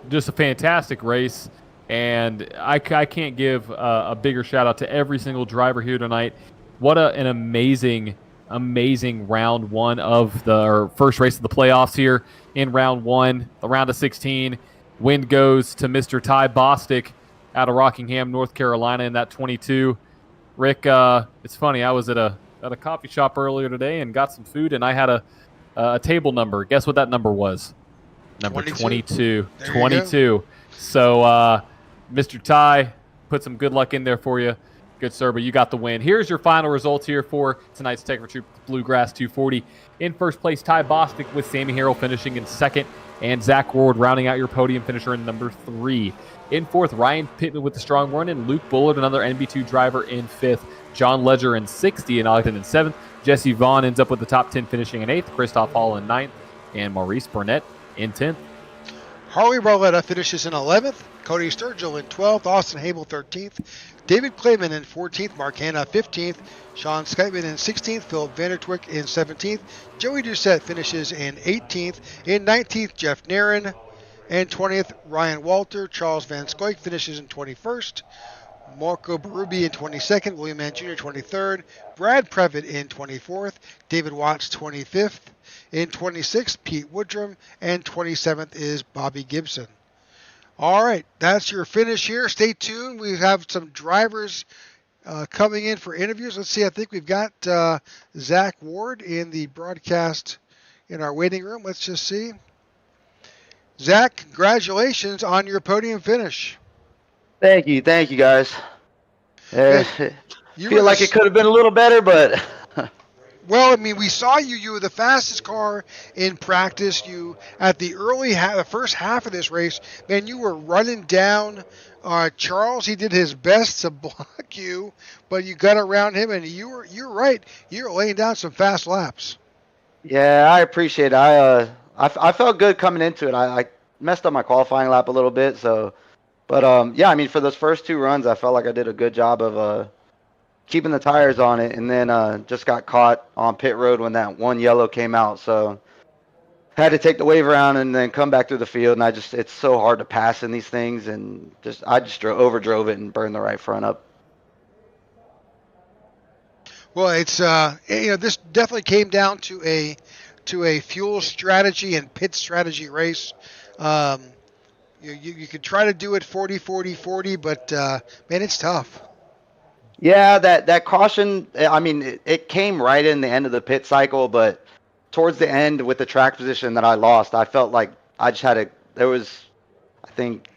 Just a fantastic race, and I can't give a bigger shout out to every single driver here tonight. What an amazing amazing round one of the first race of the playoffs here in round one, the round of 16. Win goes to Mr. Ty Bostic out of Rockingham, North Carolina in that 22. Rick, it's funny. I was at a coffee shop earlier today and got some food, and I had a table number. Guess what that number was? Number 22. 22. So, Mr. Ty, put some good luck in there for you. Good, sir, but you got the win. Here's your final results here for tonight's Tech4Troops Bluegrass 240. In first place, Ty Bostic with Sammy Harrell finishing in second, and Zach Ward rounding out your podium finisher in number 3. In fourth, Ryan Pittman with the strong run, and Luke Bullard, another NB2 driver, in fifth. John Ledger in 60, and Ogden in seventh. Jesse Vaughn ends up with the top 10 finishing in eighth. Christoph Hall in ninth, and Maurice Burnett in 10th. Harley Barletta finishes in 11th. Cody Sturgill in 12th. Austin Hable 13th. David Clayman in 14th. Mark Hanna 15th. Sean Skytman in 16th. Philip Vandertwick in 17th. Joey Doucette finishes in 18th. In 19th, Jeff Nairn. And 20th, Ryan Walter. Charles Van Scoik finishes in 21st. Marco Berube in 22nd. William Mann Jr. 23rd. Brad Previtt in 24th. David Watts 25th. In 26th, Pete Woodrum. And 27th is Bobby Gibson. All right, that's your finish here. Stay tuned. We have some drivers coming in for interviews. Let's see. I think we've got Zach Ward in the broadcast in our waiting room. Let's just see. Zach, congratulations on your podium finish. Thank you, guys. You feel like it could have been a little better, but well, I mean, we saw you. You were the fastest car in practice. You at the the first half of this race, man, you were running down Charles. He did his best to block you, but you got around him, and you're right. You're laying down some fast laps. Yeah, I appreciate it. I felt good coming into it. I messed up my qualifying lap a little bit, so. But, yeah, I mean, for those first 2 runs, I felt like I did a good job of keeping the tires on it, and then just got caught on pit road when that one yellow came out. So had to take the wave around and then come back through the field, and it's so hard to pass in these things, and I just overdrove it and burned the right front up. Well, it's this definitely came down to a fuel strategy and pit strategy race. You could try to do it 40-40-40, but man, it's tough. Yeah, that caution, I mean, it came right in the end of the pit cycle, but towards the end with the track position that I lost, I felt like I just had there was, I think,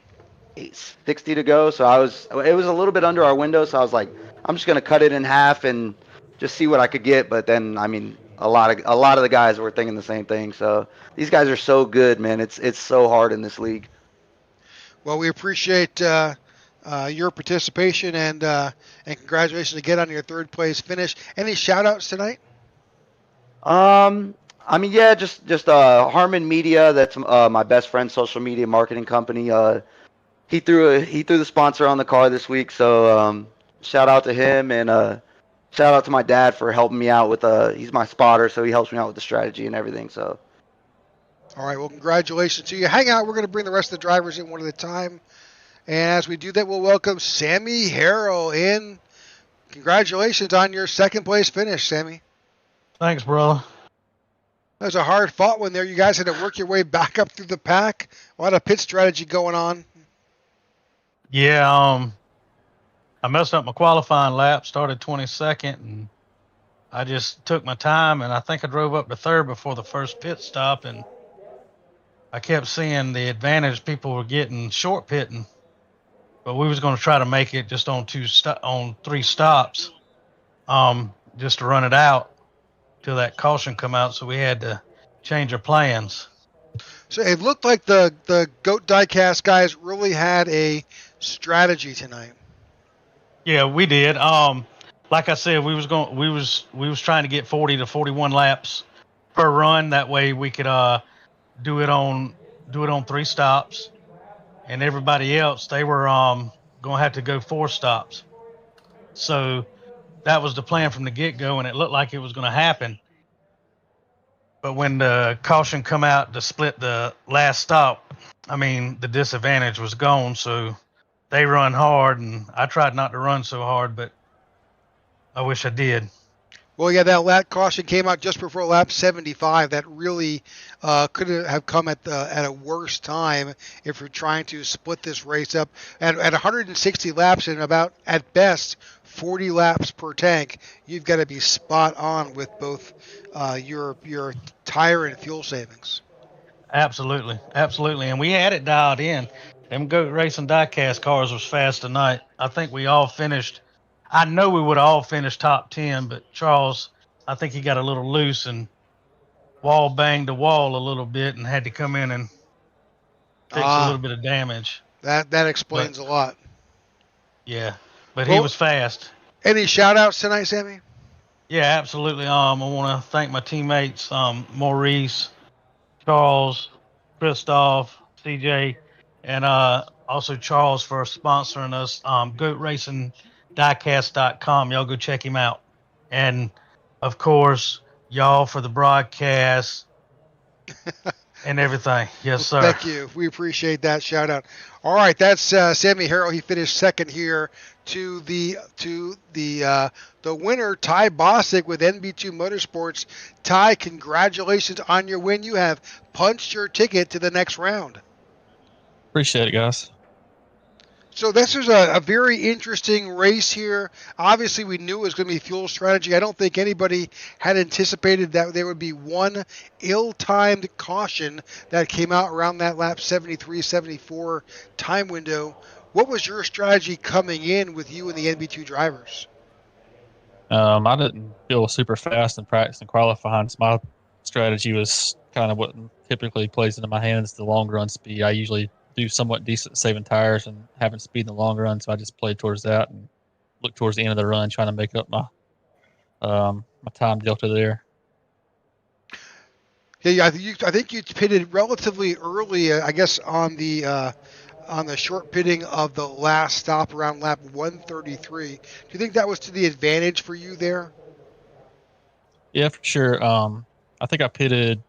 60 to go, so it was a little bit under our window, so I was like, I'm just going to cut it in half and just see what I could get. But then, I mean, a lot of the guys were thinking the same thing, so these guys are so good, man. It's so hard in this league. Well, we appreciate your participation and congratulations again on your third place finish. Any shout outs tonight? I mean, yeah, just Harmon Media. That's my best friend's social media marketing company. He threw the sponsor on the car this week, so shout out to him, and shout out to my dad for helping me out with he's my spotter, so he helps me out with the strategy and everything. So. All right, well, congratulations to you. Hang out. We're going to bring the rest of the drivers in one at a time. And as we do that, we'll welcome Sammy Harrell in. Congratulations on your second place finish, Sammy. Thanks, brother. That was a hard fought one there. You guys had to work your way back up through the pack. A lot of pit strategy going on. Yeah, I messed up my qualifying lap, started 22nd, and I just took my time, and I think I drove up to third before the first pit stop, and I kept seeing the advantage people were getting short pitting, but we was going to try to make it just on 3 stops, just to run it out till that caution come out. So we had to change our plans. So it looked like the GOAT diecast guys really had a strategy tonight. Yeah, we did. Like I said, we was trying to get 40 to 41 laps per run. That way we could do it on 3 stops, and everybody else, they were gonna have to go 4 stops. So that was the plan from the get-go, and it looked like it was gonna happen. But when the caution come out to split the last stop, I mean, the disadvantage was gone. So they run hard, and I tried not to run so hard, but I wish I did. Well, yeah, that caution came out just before lap 75. That really couldn't have come at a worse time if you're trying to split this race up. At 160 laps and about, at best, 40 laps per tank, you've got to be spot on with both your tire and fuel savings. Absolutely. And we had it dialed in. Them Goat Racing diecast cars was fast tonight. I think we all finished. I know we would have all finished top 10, but Charles, I think he got a little loose and wall banged the wall a little bit and had to come in and fix a little bit of damage. That explains a lot. Yeah, but he was fast. Any shout-outs tonight, Sammy? Yeah, absolutely. I want to thank my teammates, Maurice, Charles, Christoph, CJ, and also Charles for sponsoring us. GoatRacingDiecast.com. Y'all go check him out. And, of course, y'all for the broadcast and everything. Yes, sir. Thank you. We appreciate that shout-out. All right, that's Sammy Harrell. He finished second here to the winner, Ty Bosick with NB2 Motorsports. Ty, congratulations on your win. You have punched your ticket to the next round. Appreciate it, guys. So this is a very interesting race here. Obviously, we knew it was going to be fuel strategy. I don't think anybody had anticipated that there would be one ill-timed caution that came out around that lap 73, 74 time window. What was your strategy coming in with you and the NB2 drivers? I didn't feel super fast in practice and qualifying, so my strategy was kind of what typically plays into my hands, the long run speed. I usually do somewhat decent saving tires and having speed in the long run, so I just played towards that and looked towards the end of the run, trying to make up my my time delta there. Yeah, I think you pitted relatively early, I guess, on the short pitting of the last stop around lap 133. Do you think that was to the advantage for you there? Yeah, for sure. I think I pitted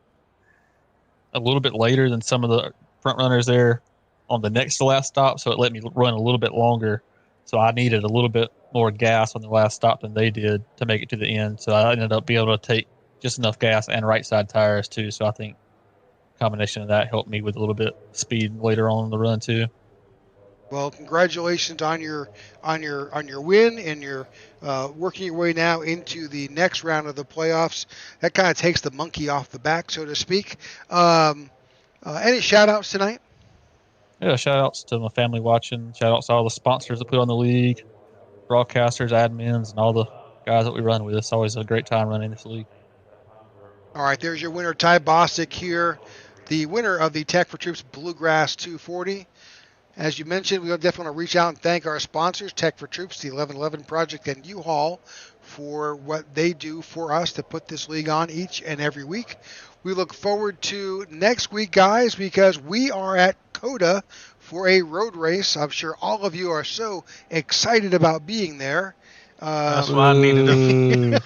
a little bit later than some of the front runners there on the next to last stop, so it let me run a little bit longer. So I needed a little bit more gas on the last stop than they did to make it to the end. So I ended up being able to take just enough gas and right side tires too. So I think a combination of that helped me with a little bit of speed later on in the run too. Well, congratulations on your win, and you're working your way now into the next round of the playoffs. That kind of takes the monkey off the back, so to speak. Any shout-outs tonight? Yeah, shout-outs to my family watching. Shout-outs to all the sponsors that put on the league, broadcasters, admins, and all the guys that we run with. It's always a great time running this league. All right, there's your winner, Ty Bosick here, the winner of the Tech4Troops Bluegrass 240. As you mentioned, we definitely want to reach out and thank our sponsors, Tech4Troops, the 1111 Project, and U-Haul for what they do for us to put this league on each and every week. We look forward to next week, guys, because we are at COTA for a road race. I'm sure all of you are so excited about being there. That's why I needed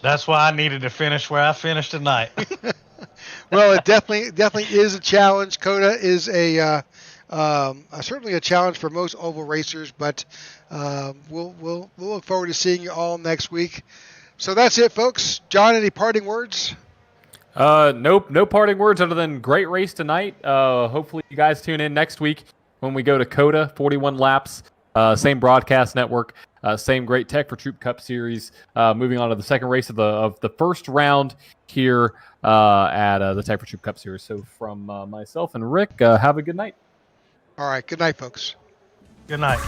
that's why I needed to finish where I finished tonight. Well, it definitely is a challenge. COTA is certainly a challenge for most oval racers, but we'll look forward to seeing you all next week. So that's it, folks. John, any parting words? Nope, no parting words other than great race tonight. Hopefully you guys tune in next week when we go to COTA, 41 laps, same broadcast network, same great Tech4Troops Cup Series. Moving on to the second race of the first round here at the Tech4Troops Cup Series. So from myself and Rick, have a good night. All right, good night, folks. Good night.